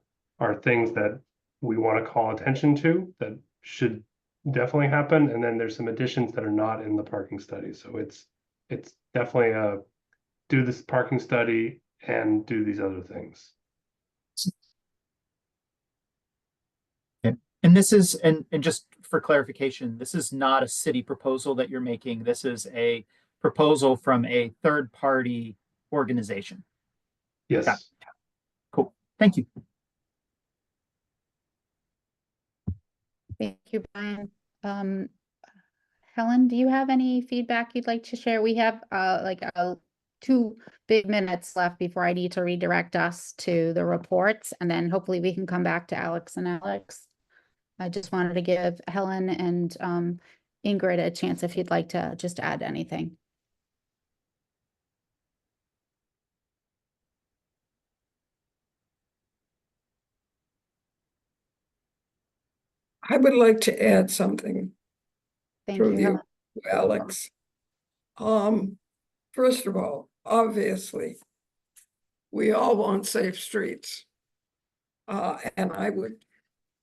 things that we want to call attention to that should definitely happen. And then there's some additions that are not in the parking study. So it's definitely do this parking study and do these other things. And this is, and just for clarification, this is not a city proposal that you're making. This is a proposal from a third-party organization. Yes. Got it. Cool. Thank you. Thank you, Brian. Helen, do you have any feedback you'd like to share? We have like 2 big minutes left before I need to redirect us to the reports, and then hopefully we can come back to Alex and Alex. I just wanted to give Helen and Ingrid a chance if you'd like to just add anything. I would like to add something Thank through you, Helen. you, Alex. First of all, obviously, we all want safe streets. And I would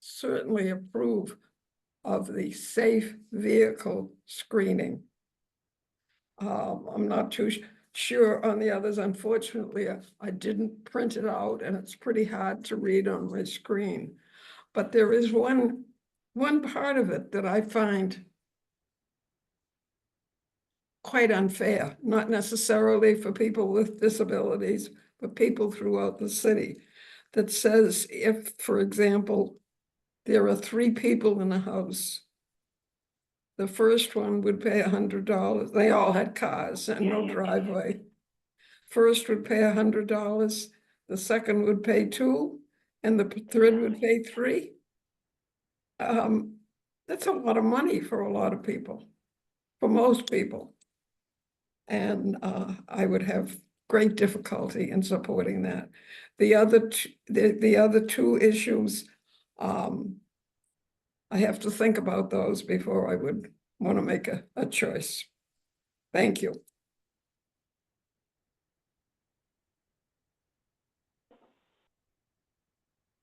certainly approve of the safe vehicle screening. I'm not too sure on the others. Unfortunately, I didn't print it out and it's pretty hard to read on my screen. But there is one part of it that I find quite unfair, not necessarily for people with disabilities, but people throughout the city, that says if, for example, there are 3 people in a house, the first one would pay $100. They all had cars and no driveway. First would pay $100, the second would pay 2, and the third would pay 3. That's a lot of money for a lot of people, for most people. And I would have great difficulty in supporting that. The other 2 issues, I have to think about those before I would want to make a choice. Thank you.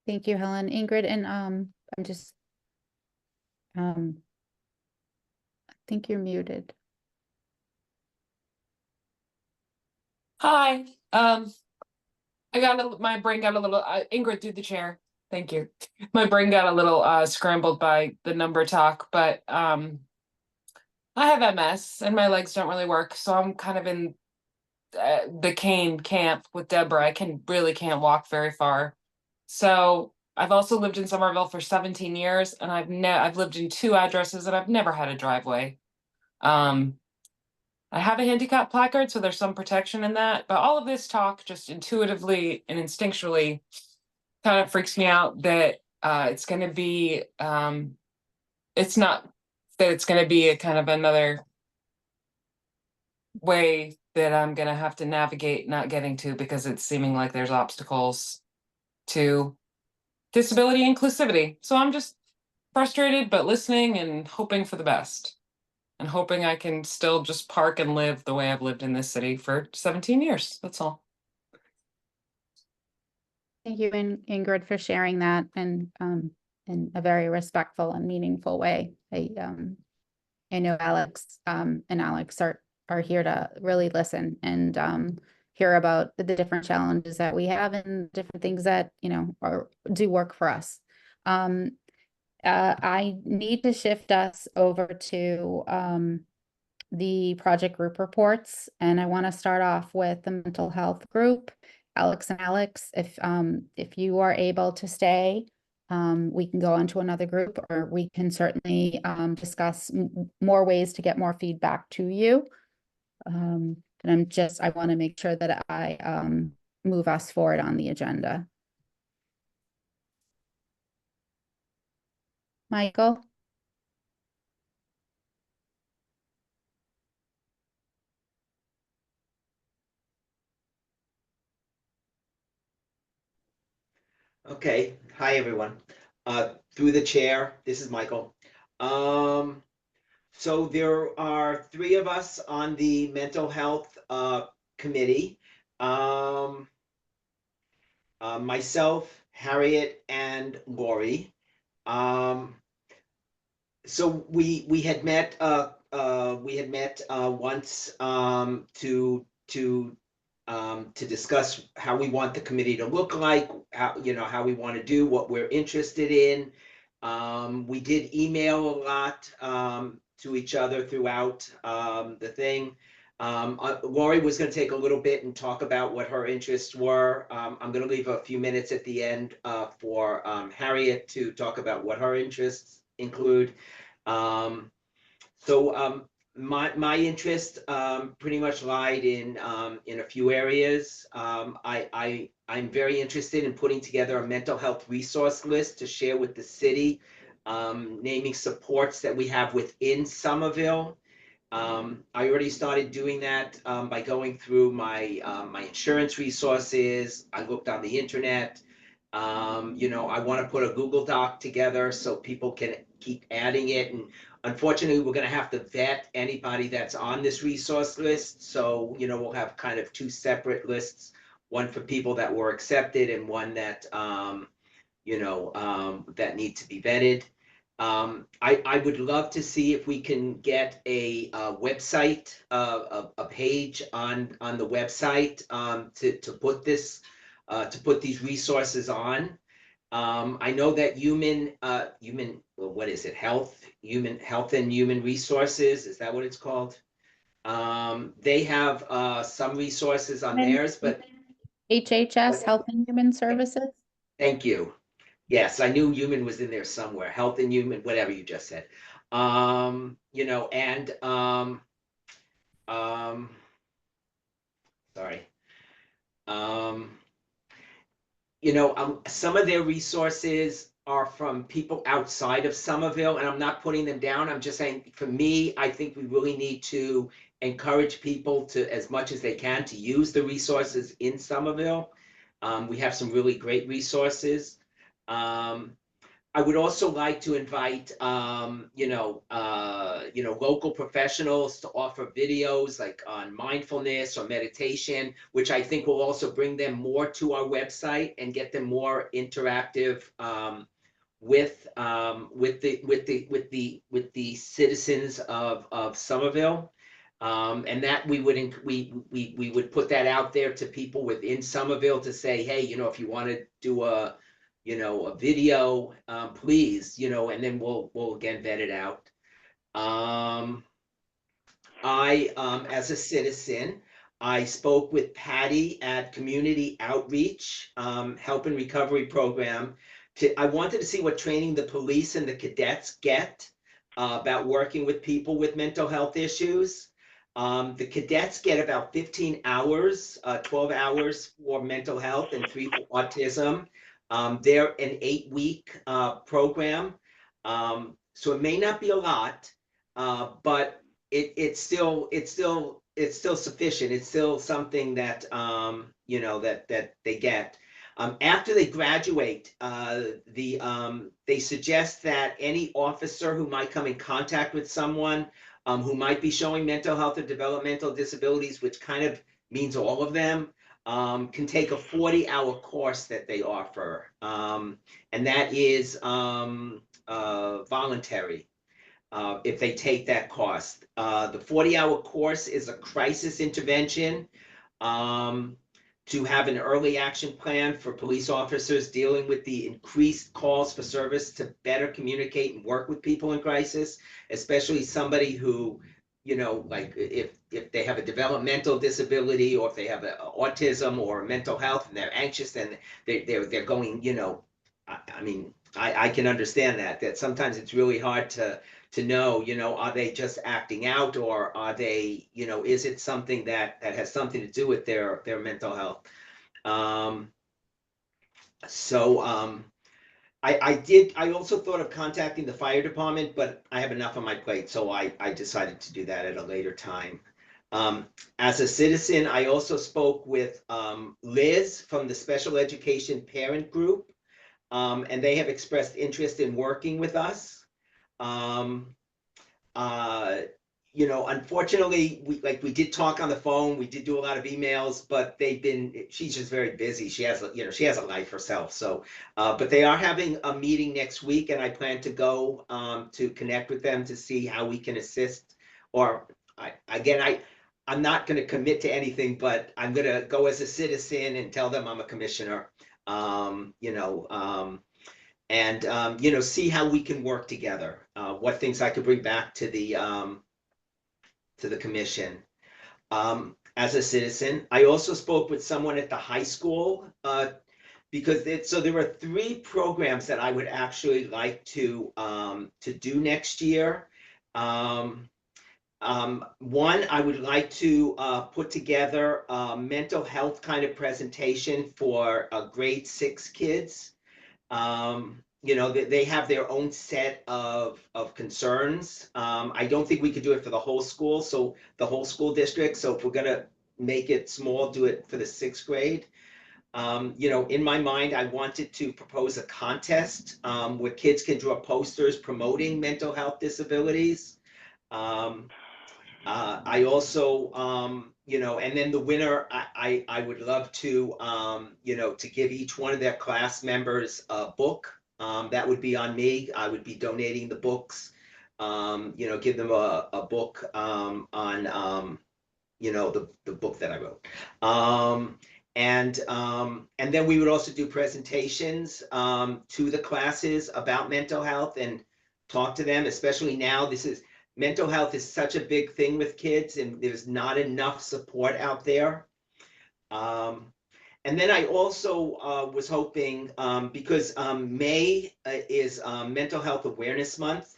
Thank you, Helen. Ingrid, and I'm just, I think you're muted. Hi. My brain got a little, Ingrid through the chair. Thank you. My brain got a little scrambled by the number talk, but I have MS and my legs don't really work, so I'm kind of in the cane camp with Deborah. I really can't walk very far. So I've also lived in Somerville for 17 years, and I've lived in 2 addresses, and I've never had a driveway. I have a handicap placard, so there's some protection in that, but all of this talk just intuitively and instinctually kind of freaks me out that it's going to be, it's not that it's going to be a kind of another way that I'm going to have to navigate not getting to, because it's seeming like there's obstacles to disability inclusivity. So I'm just frustrated, but listening and hoping for the best. And hoping I can still just park and live the way I've lived in this city for 17 years. That's all. Thank you, Ingrid, for sharing that, and in a very respectful and meaningful way. I know Alex and Alex are here to really listen and hear about the different challenges that we have and different things that, you know, do work for us. I need to shift us over to the project group reports, and I want to start off with the mental health group. Alex and Alex, if you are able to stay, we can go on to another group, or we can certainly discuss more ways to get more feedback to you. And I want to make sure that I move us forward on the agenda. Michael? Okay, hi, everyone. Through the chair, this is Michael. So there are 3 of us on the mental health committee. Myself, Harriet, and Lori. So we had met once to discuss how we want the committee to look like, how we want to do, what we're interested in. We did email a lot to each other throughout the thing. Lori was going to take a little bit and talk about what her interests were. I'm going to leave a few minutes at the end for Harriet to talk about what her interests include. My interest pretty much lied in a few areas. I'm very interested in putting together a mental health resource list to share with the city, naming supports that we have within Somerville. I already started doing that by going through my insurance resources. I looked on the internet. I want to put a Google Doc together so people can keep adding it. And unfortunately, we're going to have to vet anybody that's on this resource list. So, we'll have kind of 2 separate lists, one for people that were accepted and one that that need to be vetted. I would love to see if we can get a website, a page on the website to put this, to put these resources on. I know that what is it? Human Health and Human Resources, is that what it's called? They have some resources on theirs, but HHS, Health and Human Services. thank you. Yes, I knew human was in there somewhere. Health and human, whatever you just said. Sorry. Some of their resources are from people outside of Somerville, and I'm not putting them down. I'm just saying, for me, I think we really need to encourage people to, as much as they can, to use the resources in Somerville. We have some really great resources. I would also like to invite, local professionals to offer videos like on mindfulness or meditation, which I think will also bring them more to our website and get them more interactive with the citizens of Somerville. And that we would put that out there to people within Somerville to say, hey, if you want to do a video, please, and then we'll again vet it out. As a citizen, I spoke with Patty at Community Outreach, Help and Recovery Program. I wanted to see what training the police and the cadets get about working with people with mental health issues. The cadets get about 15 hours, 12 hours for mental health and 3 for autism. They're an 8-week program. So it may not be a lot, but it's still sufficient. It's still something that that they get. After they graduate, they suggest that any officer who might come in contact with someone who might be showing mental health or developmental disabilities, which kind of means all of them, can take a 40-hour course that they offer. And that is voluntary if they take that course. The 40-hour course is a crisis intervention to have an early action plan for police officers dealing with the increased calls for service to better communicate and work with people in crisis, especially somebody who, like if they have a developmental disability or if they have autism or mental health and they're anxious and they're going, I can understand that sometimes it's really hard to know, are they just acting out, or are they, is it something that has something to do with their mental health? I also thought of contacting the fire department, but I have enough on my plate, so I decided to do that at a later time. As a citizen, I also spoke with Liz from the Special Education Parent Group, and they have expressed interest in working with us. Unfortunately, we did talk on the phone, we did do a lot of emails, but she's just very busy. She has a life herself. So, but they are having a meeting next week, and I plan to go to connect with them to see how we can assist. Or I'm not going to commit to anything, but I'm going to go as a citizen and tell them I'm a commissioner. See how we can work together, what things I could bring back to the commission. As a citizen, I also spoke with someone at the high school, because there are 3 programs that I would actually like to do next year. One, I would like to put together a mental health kind of presentation for grade 6 kids. They have their own set of concerns. I don't think we could do it for the whole school, so the whole school district. So if we're gonna make it small, do it for the 6th grade. In my mind, I wanted to propose a contest where kids can draw posters promoting mental health disabilities. I also, and then the winner, I would love to, to give each one of their class members a book. That would be on me. I would be donating the books. Give them a book on, the book that I wrote. And then we would also do presentations to the classes about mental health and talk to them, especially now. Mental health is such a big thing with kids, and there's not enough support out there. And then I also was hoping, because May is Mental Health Awareness Month,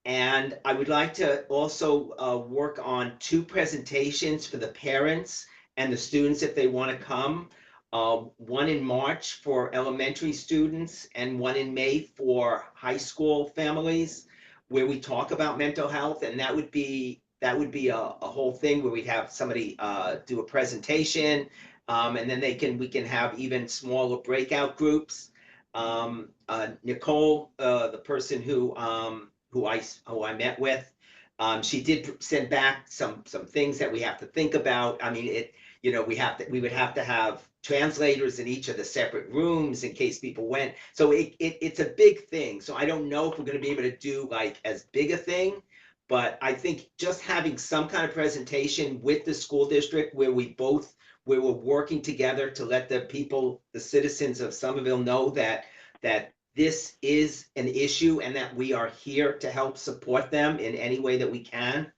and I would like to also work on 2 presentations for the parents and the students if they want to come. One in March for elementary students and one in May for high school families, where we talk about mental health. And that would be a whole thing where we'd have somebody do a presentation, and then we can have even smaller breakout groups. Nicole, the person who I met with, she did send back some things that we have to think about. I mean, we would have to have translators in each of the separate rooms in case people went. So it's a big thing. So I don't know if we're going to be able to do like as big a thing, but I think just having some kind of presentation with the school district where we're working together to let the citizens of Somerville know that this is an issue and that we are here to help support them in any way that we can.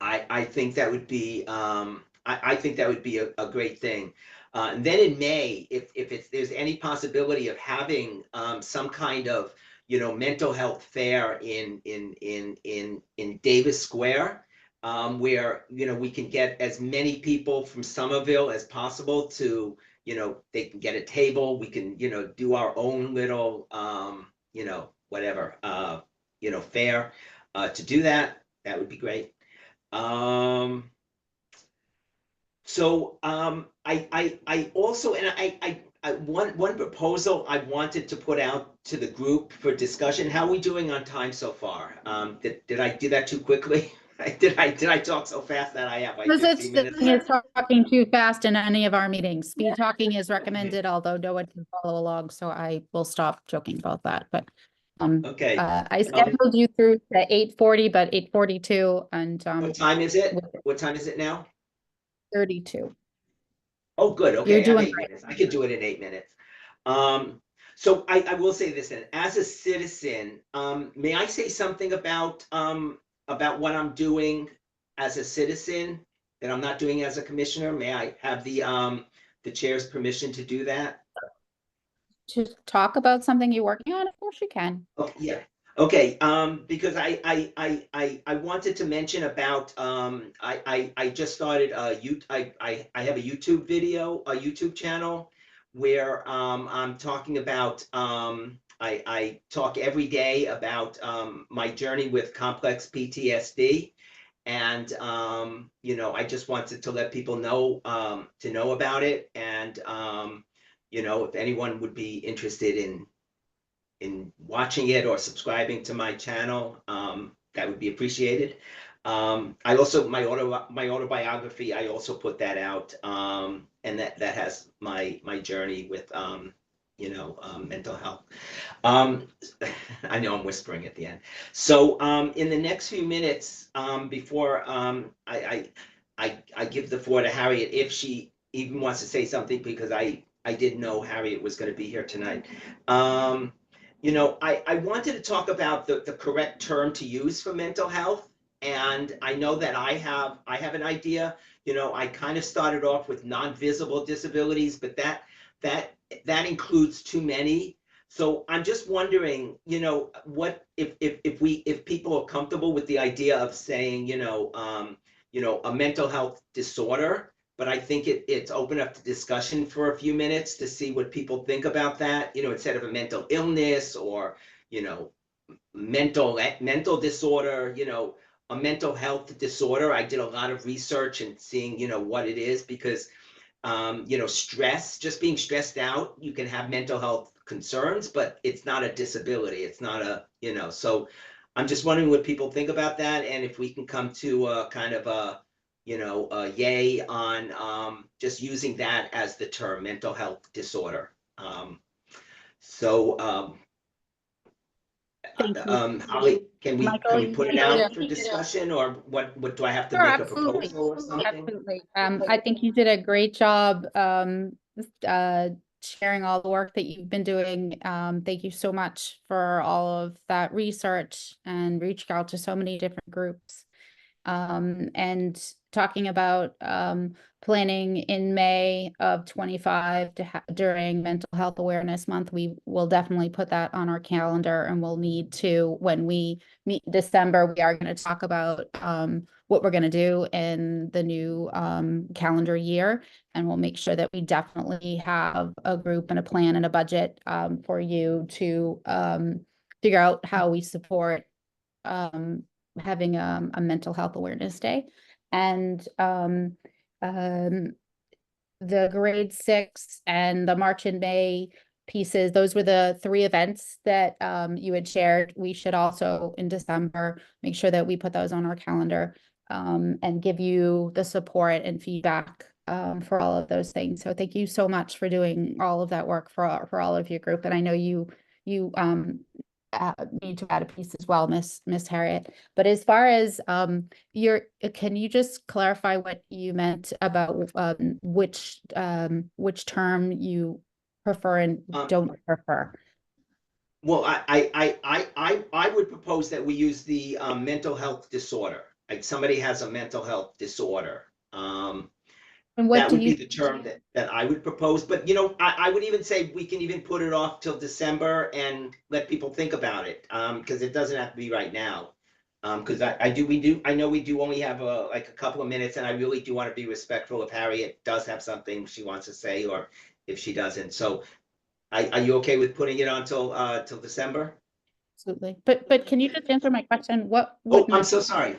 I think that would be I think that would be a great thing. And then in May, if there's any possibility of having some kind of mental health fair in Davis Square, where we can get as many people from Somerville as possible to they can get a table. We can do our own little whatever fair to do that. That would be great. I also, and I one proposal I wanted to put out to the group for discussion. How are we doing on time so far? Did I do that too quickly? Did I talk so fast that I have like 15 minutes It's left? talking too fast in any of our meetings. Speed talking is recommended, although no one can follow along, so I will stop joking about that. But Okay. I scheduled you through to 8:40, but 8:42 and What time is it? What time is it now? 32. Oh, good. You're Okay, I have doing 8 great. minutes. I could do it in 8 minutes. So I will say this then, as a citizen, may I say something about what I'm doing as a citizen that I'm not doing as a commissioner? May I have the chair's permission to do that? To talk about something you're working on, of course you can. Okay, yeah. Okay, because I wanted to mention about I just started I have a YouTube video, a YouTube channel where I'm talking about I talk every day about my journey with complex PTSD. And I just wanted to let people know to know about it. And if anyone would be interested in watching it or subscribing to my channel, that would be appreciated. I also, my autobiography, I also put that out, and that has my journey with mental health. I know I'm whispering at the end. So in the next few minutes, before I give the floor to Harriet, if she even wants to say something, because I didn't know Harriet was going to be here tonight. I wanted to talk about the correct term to use for mental health. And I know that I have an idea. I kind of started off with non-visible disabilities, but that includes too many. So I'm just wondering, what if people are comfortable with the idea of saying, a mental health disorder. But I think it's open up to discussion for a few minutes to see what people think about that, instead of a mental illness or, mental disorder, a mental health disorder. I did a lot of research and seeing, what it is, because, stress, just being stressed out, you can have mental health concerns, but it's not a disability. It's not so I'm just wondering what people think about that, and if we can come to a kind of a, a yay on just using that as the term, mental health disorder. So Thank you. Holly, can we Michael, put it you out did for discussion, or what do I have to Sure, make a absolutely. proposal or something? Absolutely. I think you did a great job, sharing all the work that you've been doing. Thank you so much for all of that research and reaching out to so many different groups. And talking about, planning in May of 25 during Mental Health Awareness Month. We will definitely put that on our calendar, and we'll need to, when we meet in December, we are going to talk about, what we're going to do in the new, calendar year. And we'll make sure that we definitely have a group and a plan and a budget, for you to, figure out how we support, having a mental health awareness day. And the grade 6 and the March and May pieces, those were the 3 events that you had shared. We should also in December make sure that we put those on our calendar, and give you the support and feedback for all of those things. So thank you so much for doing all of that work for all of your group. And I know you need to add a piece as well, Miss Harriet. But as far as can you just clarify what you meant about which term you prefer and don't prefer? Well, I would propose that we use the mental health disorder. Like somebody has a mental health disorder. And what That do would you be the term that I would propose. But I would even say we can even put it off till December and let people think about it. Because it doesn't have to be right now. Because I know we do only have like a couple of minutes, and I really do want to be respectful if Harriet does have something she wants to say, or if she doesn't. So are you okay with putting it on till December? Absolutely. But can you just answer my question? What Oh, would I'm so sorry.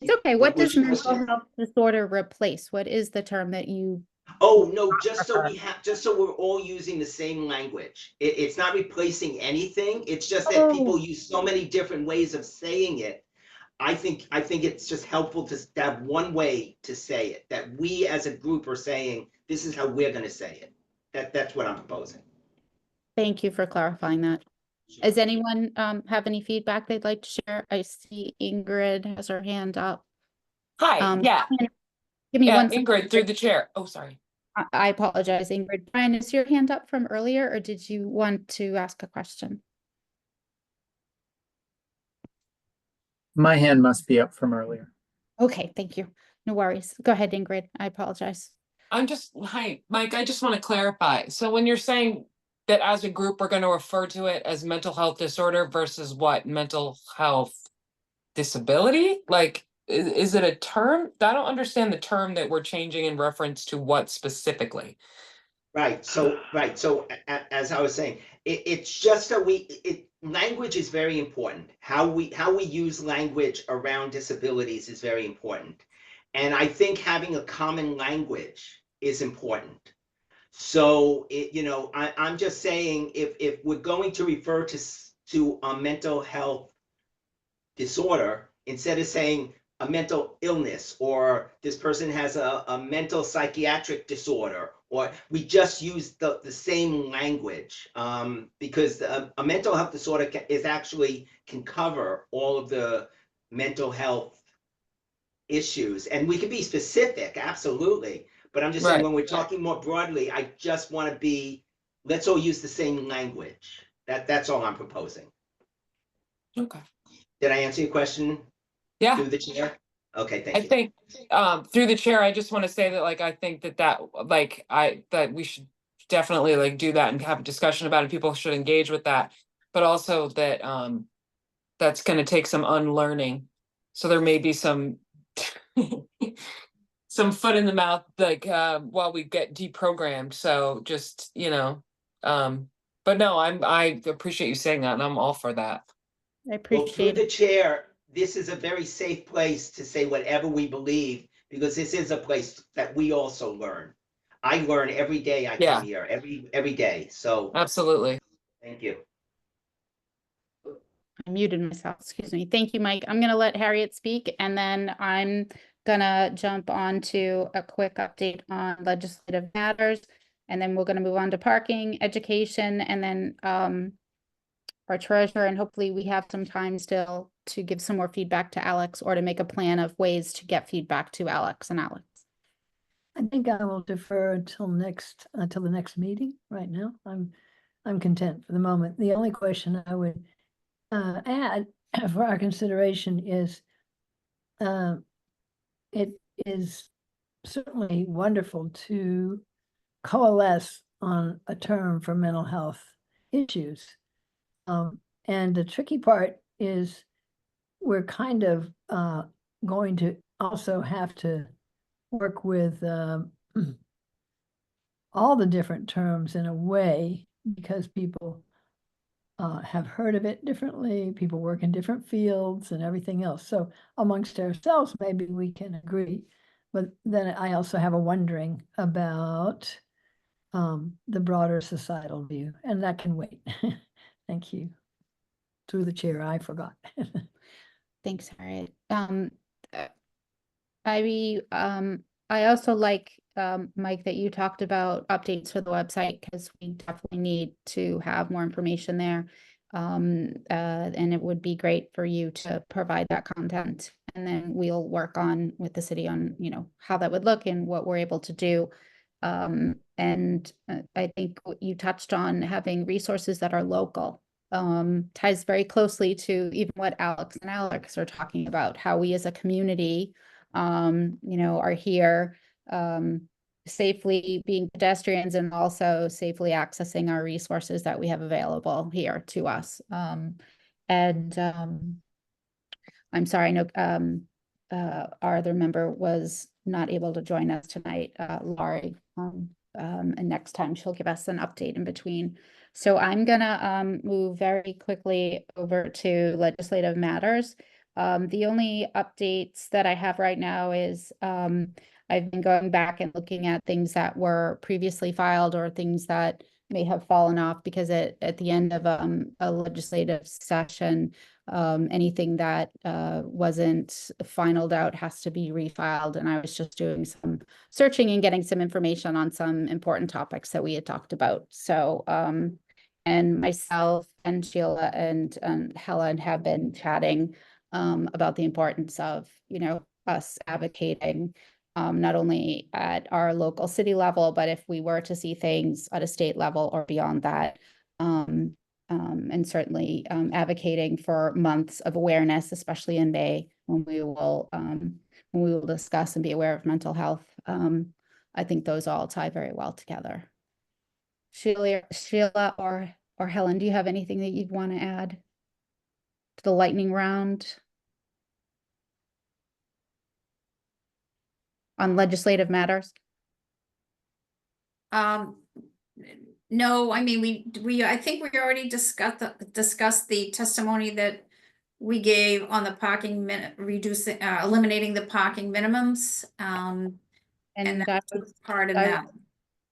It's okay. What does Which mental question? health disorder replace? What is the term that you Oh, no, just so prefer? just so we're all using the same language. It's not replacing anything. It's just that people Oh, use so many different ways of saying it. I think it's just helpful to have one way to say it, that we as a group are saying, this is how we're gonna say it. That's what I'm proposing. thank you for clarifying that. Does anyone have any feedback they'd like to share? I see Ingrid has her hand up. Hi, yeah, Give me yeah, one second. Ingrid through the chair. Oh, sorry. I apologize, Ingrid. Brian, is your hand up from earlier, or did you want to ask a question? My hand must be up from earlier. Okay, thank you. No worries. Go ahead, Ingrid. I apologize. Hi, Mike, I just want to clarify. So when you're saying that as a group, we're going to refer to it as mental health disorder versus what? Mental health disability? Like, is it a term? I don't understand the term that we're changing in reference to what specifically. Right. So as I was saying, it's just that language is very important. How we use language around disabilities is very important. And I think having a common language is important. So I'm just saying, if we're going to refer to a mental health disorder, instead of saying a mental illness, or this person has a mental psychiatric disorder, or we just use the same language, because a mental health disorder can cover all of the mental health issues, and we can be specific, absolutely. But I'm just saying, when we're talking more broadly, I just want to let's all use the same language. That's all I'm proposing. Okay. Did I answer your question? Yeah. Through the chair? Okay, thank you. I think through the chair, I just want to say that I think that we should definitely do that and have a discussion about it. People should engage with that, but also that that's going to take some unlearning. So there may be some some foot in the mouth while we get deprogrammed. So just but no, I appreciate you saying that, and I'm all for that. I Well, through appreciate the it. chair, this is a very safe place to say whatever we believe, because this is a place that we also learn. I learn every day I come here, every day. So Absolutely. thank you. I muted myself, excuse me. Thank you, Mike. I'm gonna let Harriet speak, and then I'm gonna jump on to a quick update on legislative matters. And then we're gonna move on to parking, education, and then our treasurer, and hopefully we have some time still to give some more feedback to Alex or to make a plan of ways to get feedback to Alex and Alex. I think I will defer until the next meeting. Right now, I'm content for the moment. The only question I would add for our consideration is, it is certainly wonderful to coalesce on a term for mental health issues. And the tricky part is we're kind of going to also have to work with all the different terms in a way, because people have heard of it differently, people work in different fields and everything else. So amongst ourselves, maybe we can agree. But then I also have a wondering about the broader societal view, and that can wait. Thank you. Through the chair, I forgot. Thanks, Harriet. I also like, Mike, that you talked about updates for the website, because we definitely need to have more information there. And it would be great for you to provide that content. And then we'll work on with the city on, how that would look and what we're able to do. And I think what you touched on, having resources that are local, ties very closely to even what Alex and Alex are talking about, how we as a community, are here, safely being pedestrians and also safely accessing our resources that we have available here to us. I'm sorry, I know our other member was not able to join us tonight, Laurie, and next time she'll give us an update in between. So I'm gonna move very quickly over to legislative matters. The only updates that I have right now is I've been going back and looking at things that were previously filed or things that may have fallen off, because at the end of a legislative session, anything that wasn't finalized out has to be refiled. And I was just doing some searching and getting some information on some important topics that we had talked about. So, and myself and Sheila and Helen have been chatting about the importance of, us advocating, not only at our local city level, but if we were to see things at a state level or beyond that. And certainly advocating for months of awareness, especially in May, when we will discuss and be aware of mental health. I think those all tie very well together. Sheila or Helen, do you have anything that you'd want to add to the lightning round on legislative matters? No, I mean, I think we already discussed the testimony that we gave on the parking eliminating the parking minimums. And that's part of that.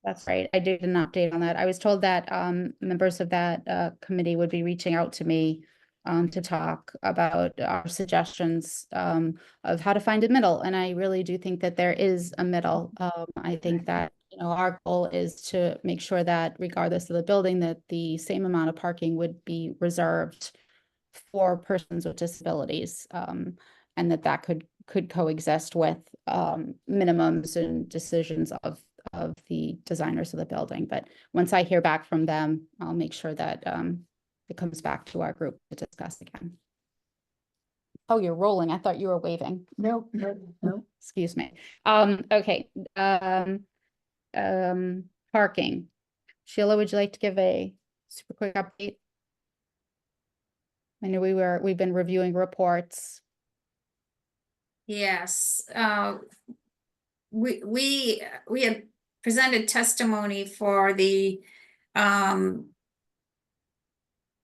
That's right. I did an update on that. I was told that members of that committee would be reaching out to me to talk about our suggestions of how to find a middle. And I really do think that there is a middle. I think that, our goal is to make sure that regardless of the building, that the same amount of parking would be reserved for persons with disabilities, and that could coexist with minimums and decisions of the designers of the building. But once I hear back from them, I'll make sure that it comes back to our group to discuss again. Oh, you're rolling. I thought you were waving. No. Excuse me. Okay. Parking. Sheila, would you like to give a super quick update? I know we've been reviewing reports. Yes, we had presented testimony for the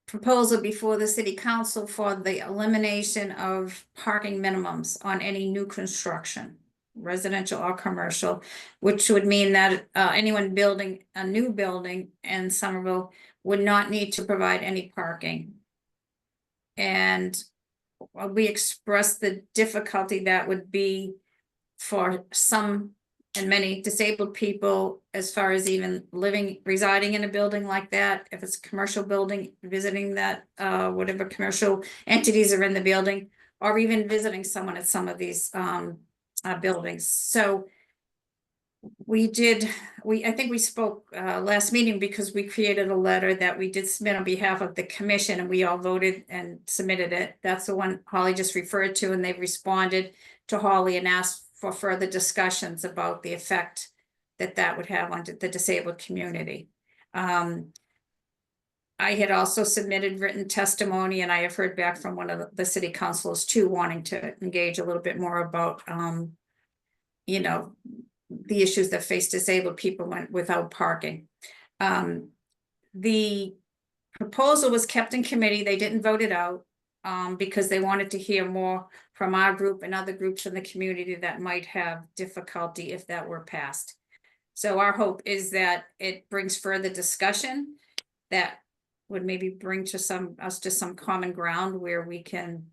proposal before the city council for the elimination of parking minimums on any new construction, residential or commercial, which would mean that anyone building a new building in Somerville would not need to provide any parking. And we expressed the difficulty that would be for some and many disabled people as far as even residing in a building like that. If it's a commercial building, visiting that, whatever commercial entities are in the building, or even visiting someone at some of these buildings. So I think we spoke last meeting because we created a letter that we did submit on behalf of the commission, and we all voted and submitted it. That's the one Holly just referred to, and they've responded to Holly and asked for further discussions about the effect that would have on the disabled community. I had also submitted written testimony, and I have heard back from one of the city councilors too, wanting to engage a little bit more about, you know, the issues that face disabled people without parking. The proposal was kept in committee. They didn't vote it out because they wanted to hear more from our group and other groups in the community that might have difficulty if that were passed. So our hope is that it brings further discussion that would maybe bring us to some common ground where we can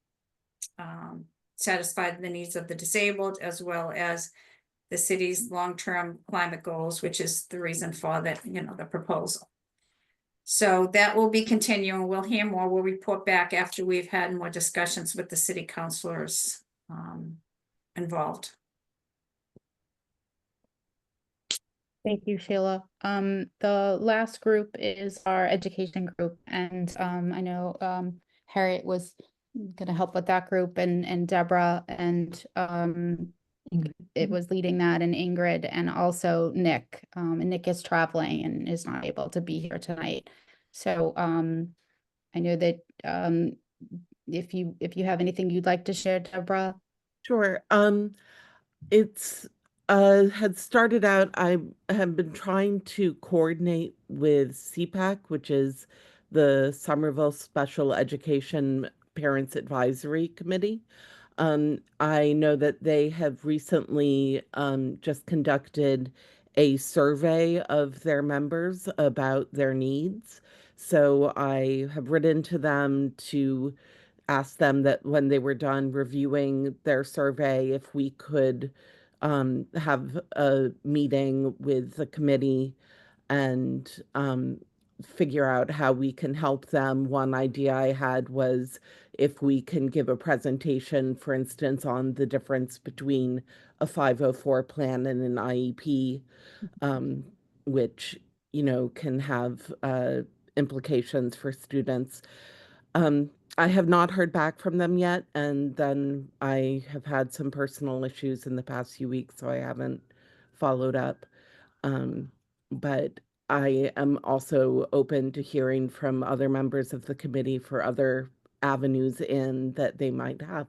satisfy the needs of the disabled as well as the city's long-term climate goals, which is the reason for that, you know, the proposal. So that will be continuing. We'll hear more. We'll report back after we've had more discussions with the city councilors involved. Thank you, Sheila. The last group is our education group, and I know Harriet was going to help with that group, and Deborah, and it was leading that, and Ingrid, and also Nick. And Nick is traveling and is not able to be here tonight. So I know that if you have anything you'd like to share, Deborah. Sure. It's had started out, I have been trying to coordinate with CPAC, which is the Somerville Special Education Parents Advisory Committee. I know that they have recently just conducted a survey of their members about their needs. So I have written to them to ask them that when they were done reviewing their survey, if we could have a meeting with the committee and figure out how we can help them. One idea I had was if we can give a presentation, for instance, on the difference between a 504 plan and an IEP, which, you know, can have implications for students. I have not heard back from them yet, and then I have had some personal issues in the past few weeks, so I haven't followed up. But I am also open to hearing from other members of the committee for other avenues in that they might have.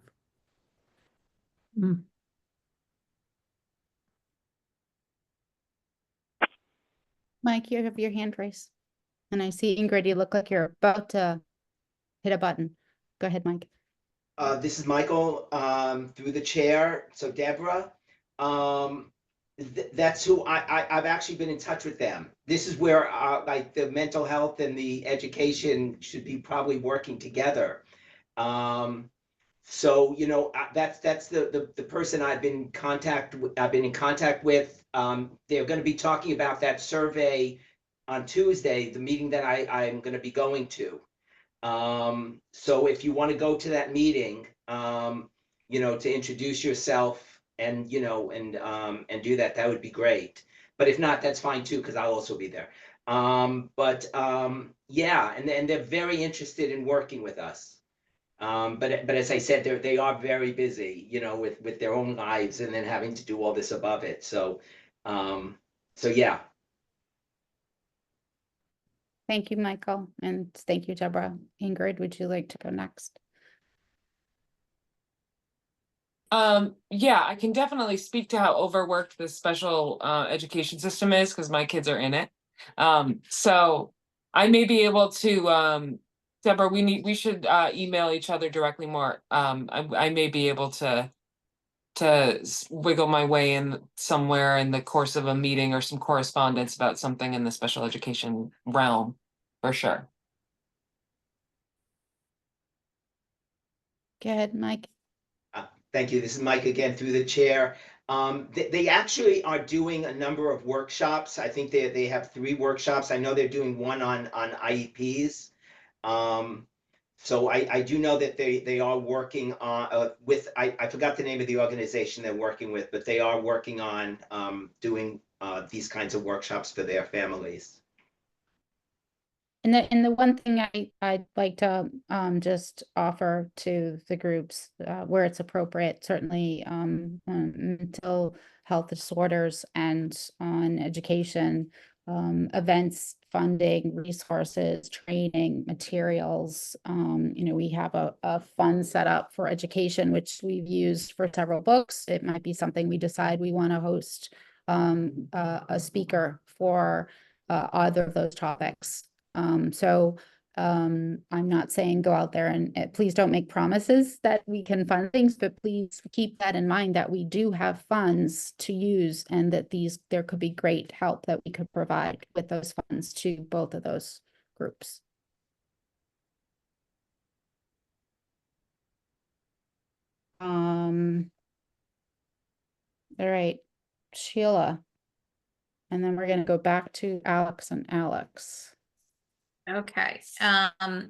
Mike, you have your hand raised. And I see Ingrid, you look like you're about to hit a button. Go ahead, Mike. This is Michael, through the chair. So Deborah, that's who I've actually been in touch with them. This is where like the mental health and the education should be probably working together. So, you know, that's the person I've been in contact with. They're going to be talking about that survey on Tuesday, the meeting that I'm going to be going to. So if you want to go to that meeting, you know, to introduce yourself and, you know, and do that, that would be great. But if not, that's fine too, because I'll also be there. Yeah, and they're very interested in working with us. But as I said, they are very busy, you know, with their own lives and then having to do all this above it. So yeah. Thank you, Michael, and thank you, Deborah. Ingrid, would you like to go next? Yeah, I can definitely speak to how overworked the special education system is because my kids are in it. So I may be able to Deborah, we should email each other directly more. I may be able to wiggle my way in somewhere in the course of a meeting or some correspondence about something in the special education realm, for sure. Go ahead, Mike. Thank you. This is Mike again through the chair. They actually are doing a number of workshops. I think they have 3 workshops. I know they're doing one on IEPs. So I do know that they are working on with I forgot the name of the organization they're working with, but they are working on doing these kinds of workshops for their families. And the one thing I'd like to just offer to the groups where it's appropriate, certainly mental health disorders and on education, events, funding, resources, training, materials. You know, we have a fund set up for education, which we've used for several books. It might be something we decide we want to host a speaker for either of those topics. I'm not saying go out there and please don't make promises that we can fund things, but please keep that in mind that we do have funds to use and that there could be great help that we could provide with those funds to both of those groups. All right, Sheila. And then we're going to go back to Alex and Alex. Okay, yeah, I'll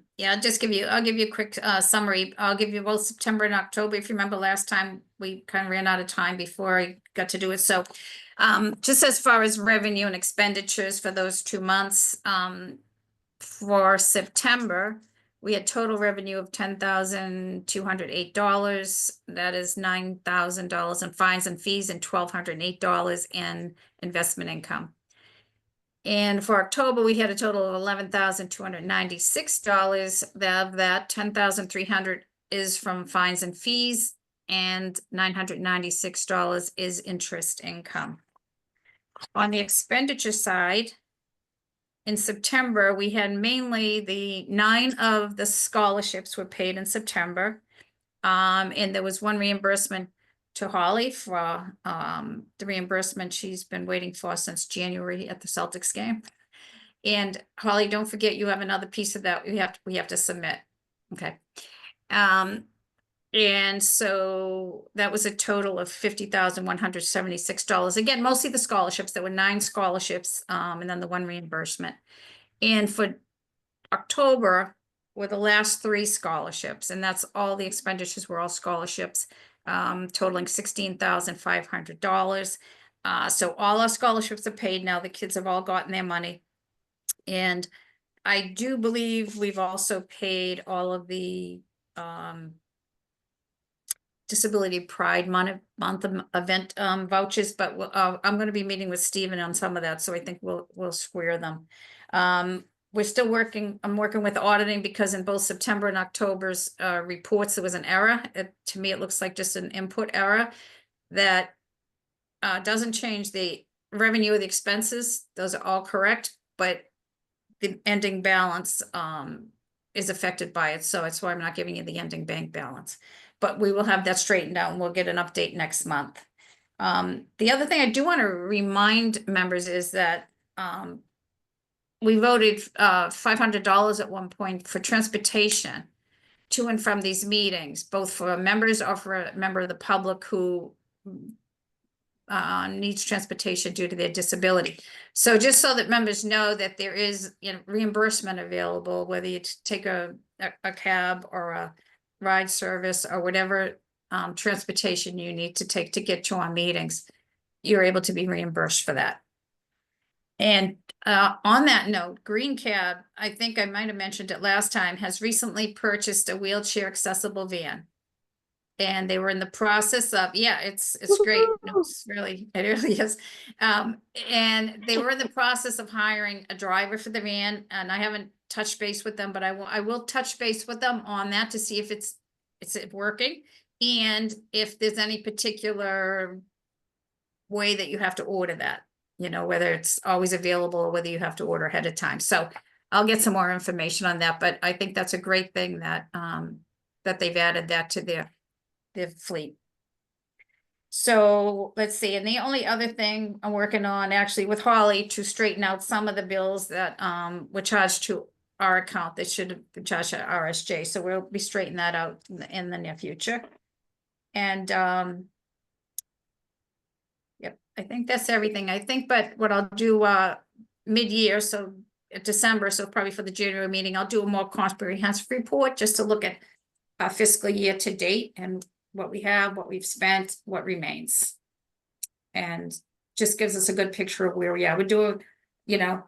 give you a quick summary. I'll give you both September and October. If you remember last time, we kind of ran out of time before I got to do it. So just as far as revenue and expenditures for those 2 months, for September, we had total revenue of $10,208. That is $9,000 in fines and fees and $1,208 in investment income. And for October, we had a total of $11,296. Of that, $10,300 is from fines and fees, and $996 is interest income. On the expenditure side, in September, we had mainly 9 of the scholarships were paid in September. And there was 1 reimbursement to Holly for the reimbursement she's been waiting for since January at the Celtics game. And Holly, don't forget you have another piece of that we have to submit. Okay. And so that was a total of $50,176. Again, mostly the scholarships. There were 9 scholarships, and then the 1 reimbursement. And for October were the last 3 scholarships, and that's all the expenditures were all scholarships, totaling $16,500. So all our scholarships are paid now. The kids have all gotten their money. And I do believe we've also paid all of the Disability Pride Month event vouchers, but I'm going to be meeting with Stephen on some of that, so I think we'll square them. We're still working. I'm working with auditing because in both September and October's reports there was an error. To me, it looks like just an input error that doesn't change the revenue or the expenses. Those are all correct, but the ending balance is affected by it, so that's why I'm not giving you the ending bank balance. But we will have that straightened out and we'll get an update next month. The other thing I do want to remind members is that we voted $500 at one point for transportation to and from these meetings, both for members or for a member of the public who needs transportation due to their disability. So just so that members know that there is, you know, reimbursement available, whether you take a cab or a ride service or whatever transportation you need to take to get to our meetings, you're able to be reimbursed for that. And on that note, Green Cab, I think I might have mentioned it last time, has recently purchased a wheelchair accessible van. And they were in the process of, yeah, it's great. It's really, it really is. And they were in the process of hiring a driver for the van, and I haven't touched base with them, but I will touch base with them on that to see if it's working and if there's any particular way that you have to order that, you know, whether it's always available or whether you have to order ahead of time. So I'll get some more information on that, but I think that's a great thing that that they've added that to their fleet. So let's see, and the only other thing I'm working on actually with Holly to straighten out some of the bills that were charged to our account that should have been charged at RSJ, so we'll be straightening that out in the near future. And, yep, I think that's everything. I think, but what I'll do, mid-year, so December, so probably for the January meeting, I'll do a more comprehensive report just to look at fiscal year to date and what we have, what we've spent, what remains. And just gives us a good picture of where we are. We're doing, you know,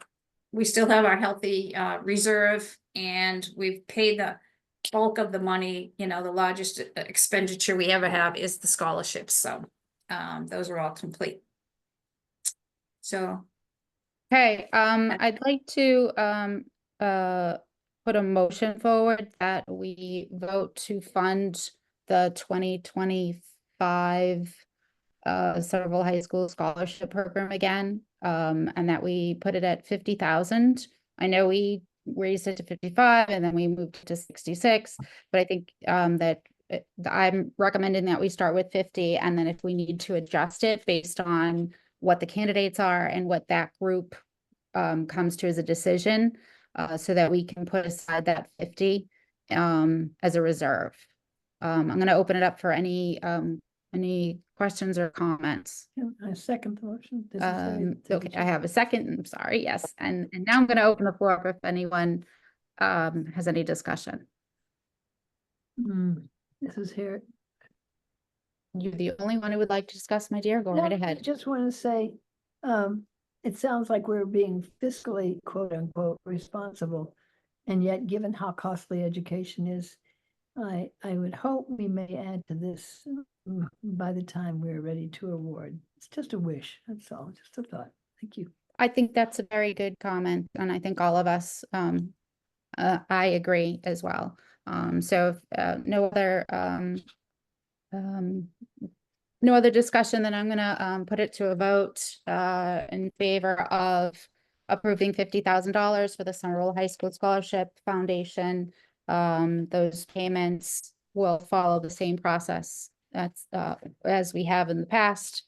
we still have our healthy reserve, and we've paid the bulk of the money. You know, the largest expenditure we ever have is the scholarships. So those are all complete. So. Okay, I'd like to put a motion forward that we vote to fund the 2025 Somerville High School Scholarship Program again, and that we put it at 50,000. I know we raised it to 55 and then we moved it to 66, but I think that I'm recommending that we start with 50, and then if we need to adjust it based on what the candidates are and what that group comes to as a decision, so that we can put aside that 50 as a reserve. I'm going to open it up for any questions or comments. I second the motion. This is Okay, I have a second. I'm sorry. Yes, and now I'm going to open the floor up if anyone has any discussion. This is here. You're the only one who would like to discuss, my dear. Go No, right I ahead. just want to say, it sounds like we're being fiscally, quote unquote, responsible. And yet, given how costly education is, I would hope we may add to this by the time we're ready to award. It's just a wish. That's all. Just a thought. Thank you. I think that's a very good comment, and I think all of us, I agree as well. So if no other discussion, then I'm gonna put it to a vote in favor of approving $50,000 for the Somerville High School Scholarship Foundation. Those payments will follow the same process that's as we have in the past.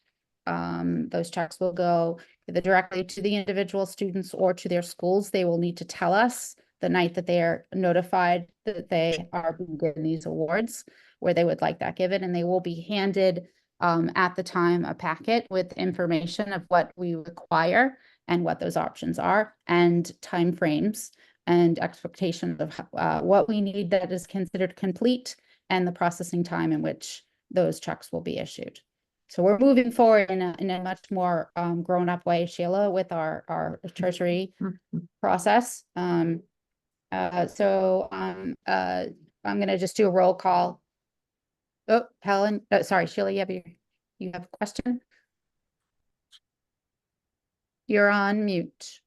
Those checks will go either directly to the individual students or to their schools. They will need to tell us the night that they are notified that they are being given these awards, where they would like that given, and they will be handed at the time a packet with information of what we require and what those options are, and timeframes and expectation of what we need that is considered complete, and the processing time in which those checks will be issued. So we're moving forward in a much more grown-up way, Sheila, with our treasury process. So I'm gonna just do a roll call. Oh, Helen, sorry, Sheila, you have a question? You're on mute.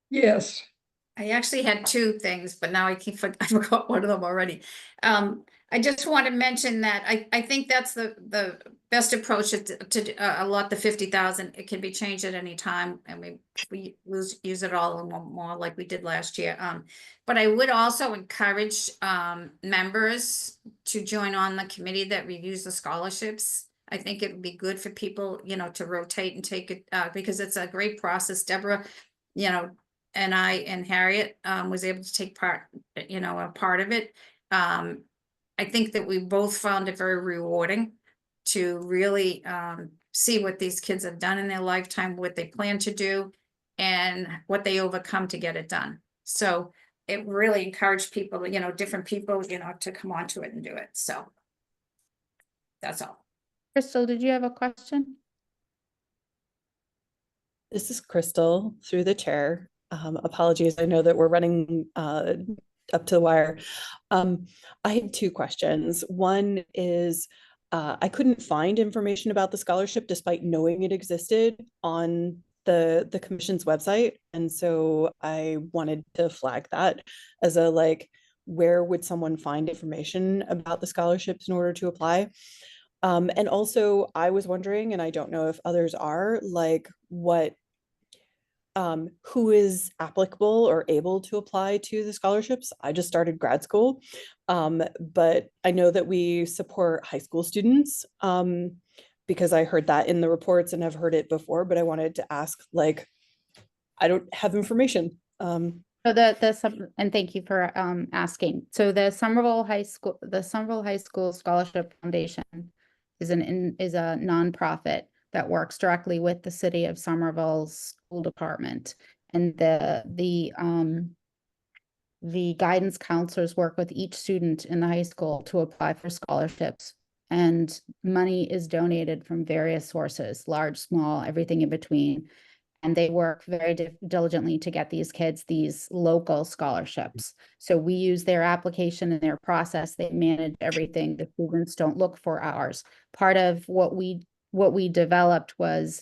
Yes. I actually had two things, but now I forgot one of them already. I just want to mention that I think that's the best approach to allot the 50,000. It can be changed at any time, and we use it all more like we did last year. But I would also encourage members to join on the committee that reviews the scholarships. I think it would be good for people, you know, to rotate and take it because it's a great process. Deborah, you know, and I and Harriet was able to take part, you know, a part of it. I think that we both found it very rewarding to really see what these kids have done in their lifetime, what they plan to do, and what they overcome to get it done. So it really encouraged people, you know, different people, you know, to come onto it and do it. So that's all. Crystal, did you have a question? This is Crystal through the chair. Apologies, I know that we're running up to the wire. I had two questions. One is I couldn't find information about the scholarship despite knowing it existed on the commission's website. And so I wanted to flag that as a where would someone find information about the scholarships in order to apply? And also I was wondering, and I don't know if others are, who is applicable or able to apply to the scholarships. I just started grad school, but I know that we support high school students because I heard that in the reports and have heard it before, but I wanted to ask I don't have information. So and thank you for asking. So the Somerville High School Scholarship Foundation is a nonprofit that works directly with the city of Somerville's school department. And the guidance counselors work with each student in the high school to apply for scholarships. And money is donated from various sources, large, small, everything in between. And they work very diligently to get these kids these local scholarships. So we use their application and their process. They manage everything. The students don't look for ours. Part of what we developed was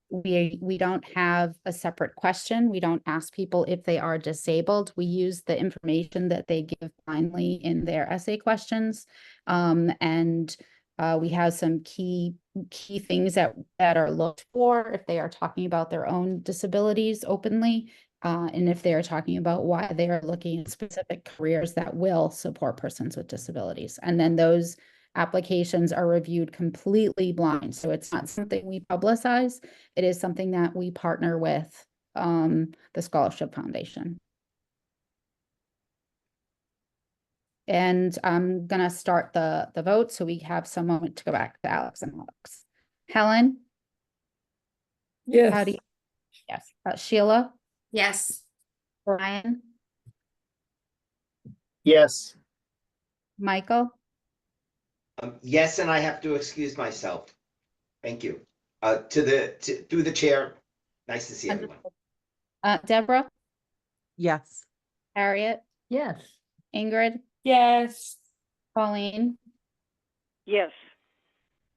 we don't have a separate question. We don't ask people if they are disabled. We use the information that they give finally in their essay questions. We have some key things that are looked for if they are talking about their own disabilities openly, and if they are talking about why they are looking at specific careers that will support persons with disabilities. And then those applications are reviewed completely blind. So it's not something we publicize. It is something that we partner with the Scholarship Foundation. And I'm gonna start the vote so we have some moment to go back to Alex and Alex. Helen? Yes. How do you? Yes. Sheila? Yes. Brian? Yes. Michael? Yes, and I have to excuse myself. Thank you. Through the chair. Nice to see everyone. Deborah? Yes. Harriet? Yes. Ingrid? Yes. Pauline? Yes.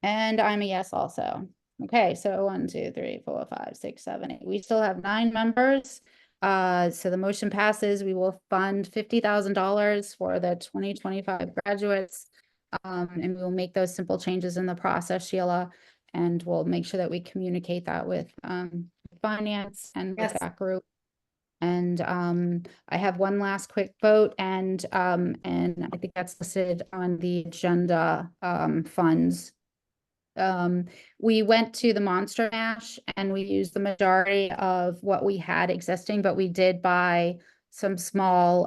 And I'm a yes also. Okay, so 1, 2, 3, 4, 5, 6, 7, 8. We still have 9 members. So the motion passes. We will fund $50,000 for the 2025 graduates. And we will make those simple changes in the process, Sheila, and we'll make sure that we communicate that with finance and with Yes. that group. And I have one last quick vote, and I think that's listed on the agenda, funds. We went to the Monster Mash and we used the majority of what we had existing, but we did buy some small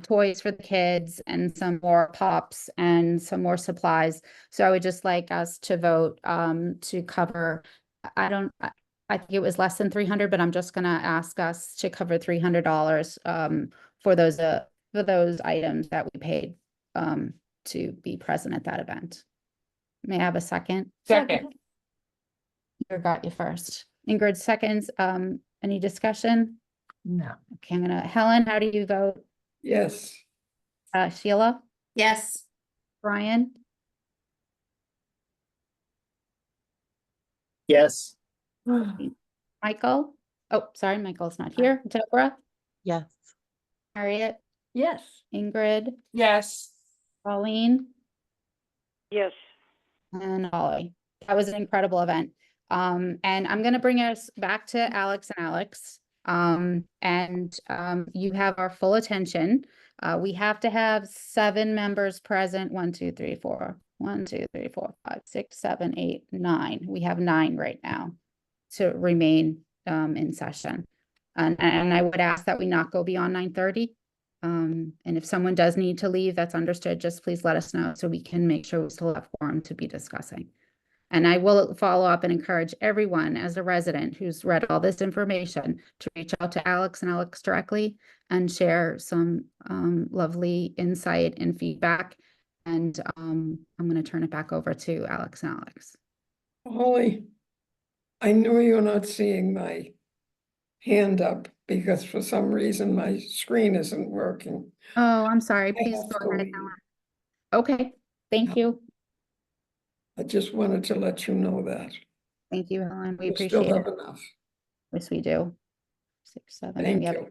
toys for the kids and some more pops and some more supplies. So I would just like us to vote to cover, I think it was less than 300, but I'm just gonna ask us to cover $300 for those items that we paid to be present at that event. May I have a second? Second. Ingrid got you first. Ingrid seconds. Any discussion? No. Okay, Helen, how do you vote? Yes. Sheila? Yes. Brian? Yes. Michael? Oh, sorry, Michael's not here. Deborah? Yes. Harriet? Yes. Ingrid? Yes. Pauline? Yes. And Holly. That was an incredible event. And I'm gonna bring us back to Alex and Alex. You have our full attention. We have to have 7 members present. 1, 2, 3, 4. 1, 2, 3, 4, 5, 6, 7, 8, 9. We have 9 right now to remain in session. And I would ask that we not go beyond 9:30. And if someone does need to leave, that's understood. Just please let us know so we can make sure we still have quorum to be discussing. And I will follow up and encourage everyone as a resident who's read all this information to reach out to Alex and Alex directly and share some lovely insight and feedback. And I'm going to turn it back over to Alex and Alex. Holly, I know you're not seeing my hand up because for some reason my screen isn't working. Oh, I'm sorry. I Please have go to ahead. leave. Ellen. Okay, thank you. I just wanted to let you know that. Thank you, Helen. We We appreciate still it. have enough. Yes, we do. 6, 7, Thank yep. you.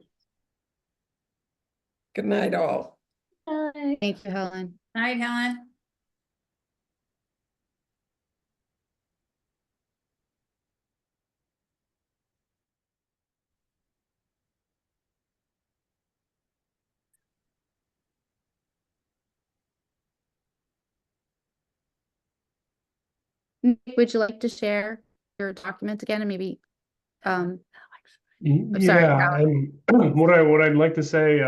Good night, all. Thank you, Helen. Night, Helen. Nick, would you like to share your document again and maybe I'm sorry, Yeah, Alex. and what I'd like to say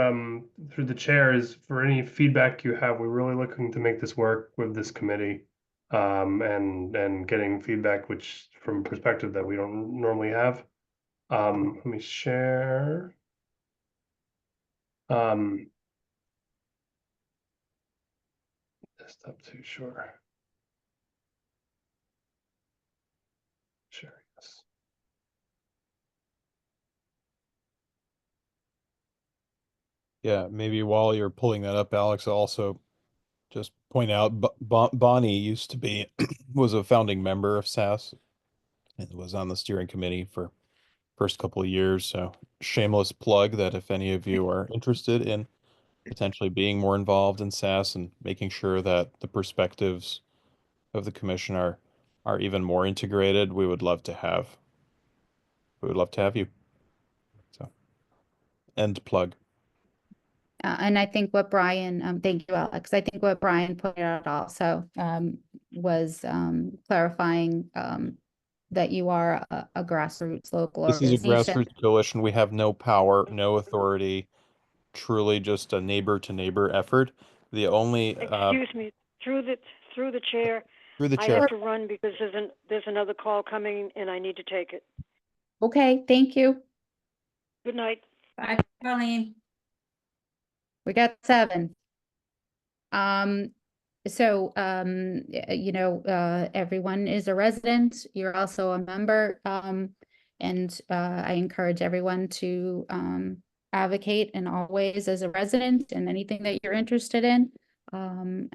through the chair is for any feedback you have, we're really looking to make this work with this committee. And getting feedback which from perspective that we don't normally have. Let me share. Desktop too, sure. Sure, yes. Yeah, maybe while you're pulling that up, Alex, I'll also just point out Bonnie used to be was a founding member of SAS and was on the steering committee for first couple of years. So shameless plug that if any of you are interested in potentially being more involved in SAS and making sure that the perspectives of the commission are even more integrated, we would love to have you. So end plug. And I think what Brian, thank you, Alex. I think what Brian pointed out also was clarifying that you are a grassroots local This is a organization. grassroots coalition. We have no power, no authority, truly just a neighbor to neighbor effort. The only Excuse me, through the chair, through the I chair. have to run because there's another call coming and I need to take it. Okay, thank you. Good night. Bye, Colleen. We got 7. Everyone is a resident. You're also a member. And I encourage everyone to advocate in all ways as a resident and anything that you're interested in. I'm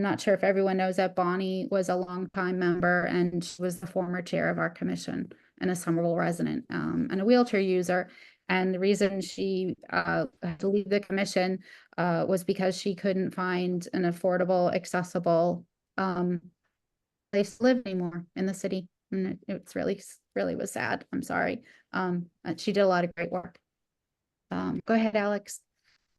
not sure if everyone knows that Bonnie was a longtime member and she was the former chair of our commission and a Somerville resident and a wheelchair user. And the reason she had to leave the commission was because she couldn't find an affordable, accessible place to live anymore in the city. And it's really was sad. I'm sorry. She did a lot of great work. Go ahead, Alex.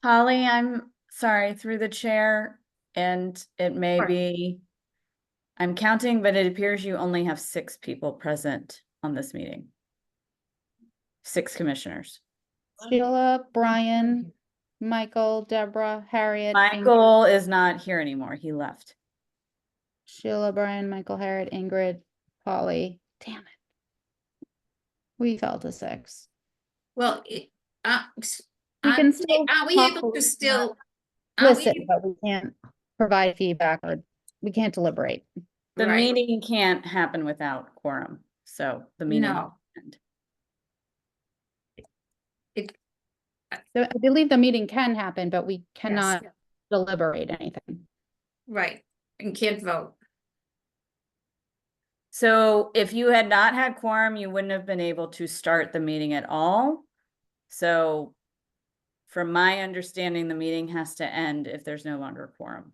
Holly, I'm sorry, through the chair, and it may Sure. be, I'm counting, but it appears you only have 6 people present on this meeting. 6 commissioners. Sheila, Brian, Michael, Deborah, Harriet. Michael is not here anymore. He left. Sheila, Brian, Michael, Harriet, Ingrid, Polly. Damn it. We fell to 6. Well, We can still are we talk, able but to we still? can't Are listen, we, but we can't provide feedback or we can't deliberate. The Right. meeting can't happen without quorum, so the meeting. No. So I believe the meeting can happen, but we cannot Yes. deliberate anything. Right, and can't vote. So if you had not had quorum, you wouldn't have been able to start the meeting at all. So from my understanding, the meeting has to end if there's no longer quorum.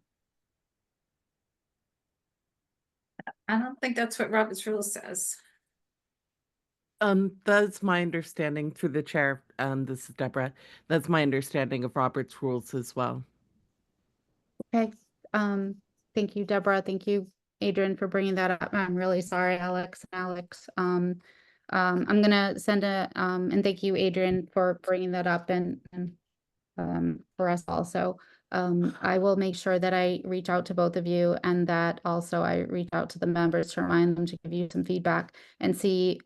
I don't think that's what Robert's rule says. That's my understanding through the chair. This is Deborah. That's my understanding of Robert's rules as well. Okay. Thank you, Deborah. Thank you, Adrian, for bringing that up. I'm really sorry, Alex. I'm gonna send and thank you, Adrian, for bringing that up and for us also. I will make sure that I reach out to both of you and that also I reach out to the members to remind them to give you some feedback and see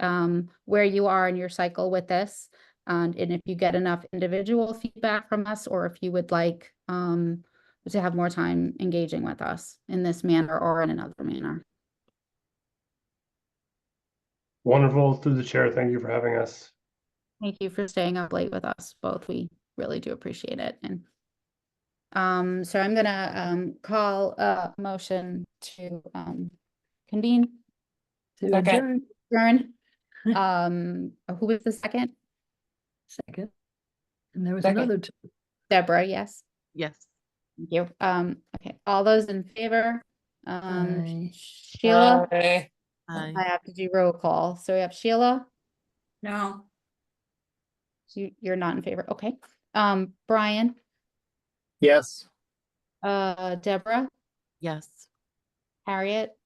where you are in your cycle with this. And if you get enough individual feedback from us, or if you would like to have more time engaging with us in this manner or in another manner. Wonderful. Through the chair, thank you for having us. Thank you for staying up late with us both. We really do appreciate it. And so I'm gonna call a motion to convene. To adjourn. Adjourn. Who was the second? Second. And there was Second. another 2. Deborah, yes. Yes. Thank you. Okay, all those in favor? Aye. Sheila? Aye. Aye. I have to do roll call. So we have Sheila? No, You're not in favor, okay. Brian? Yes. Deborah? Yes. Harriet?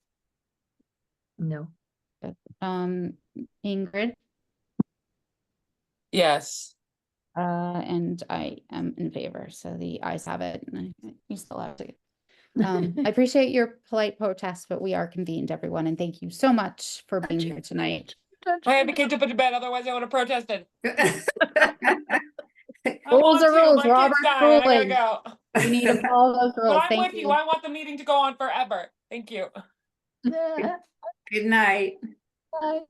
No. Ingrid? Yes. And I am in favor, so the ayes have it, and you still have to. I appreciate your polite protest, but we are convened, everyone, and thank you so much for being here tonight. I had the kid to put to bed, otherwise I would have protested. I Rules want are to. rules, My kid's Robert's dying. I ruling. gotta go. We need to follow those But rules. I'm Thank with you. I want the meeting to go on forever. Thank you. Good night. Bye.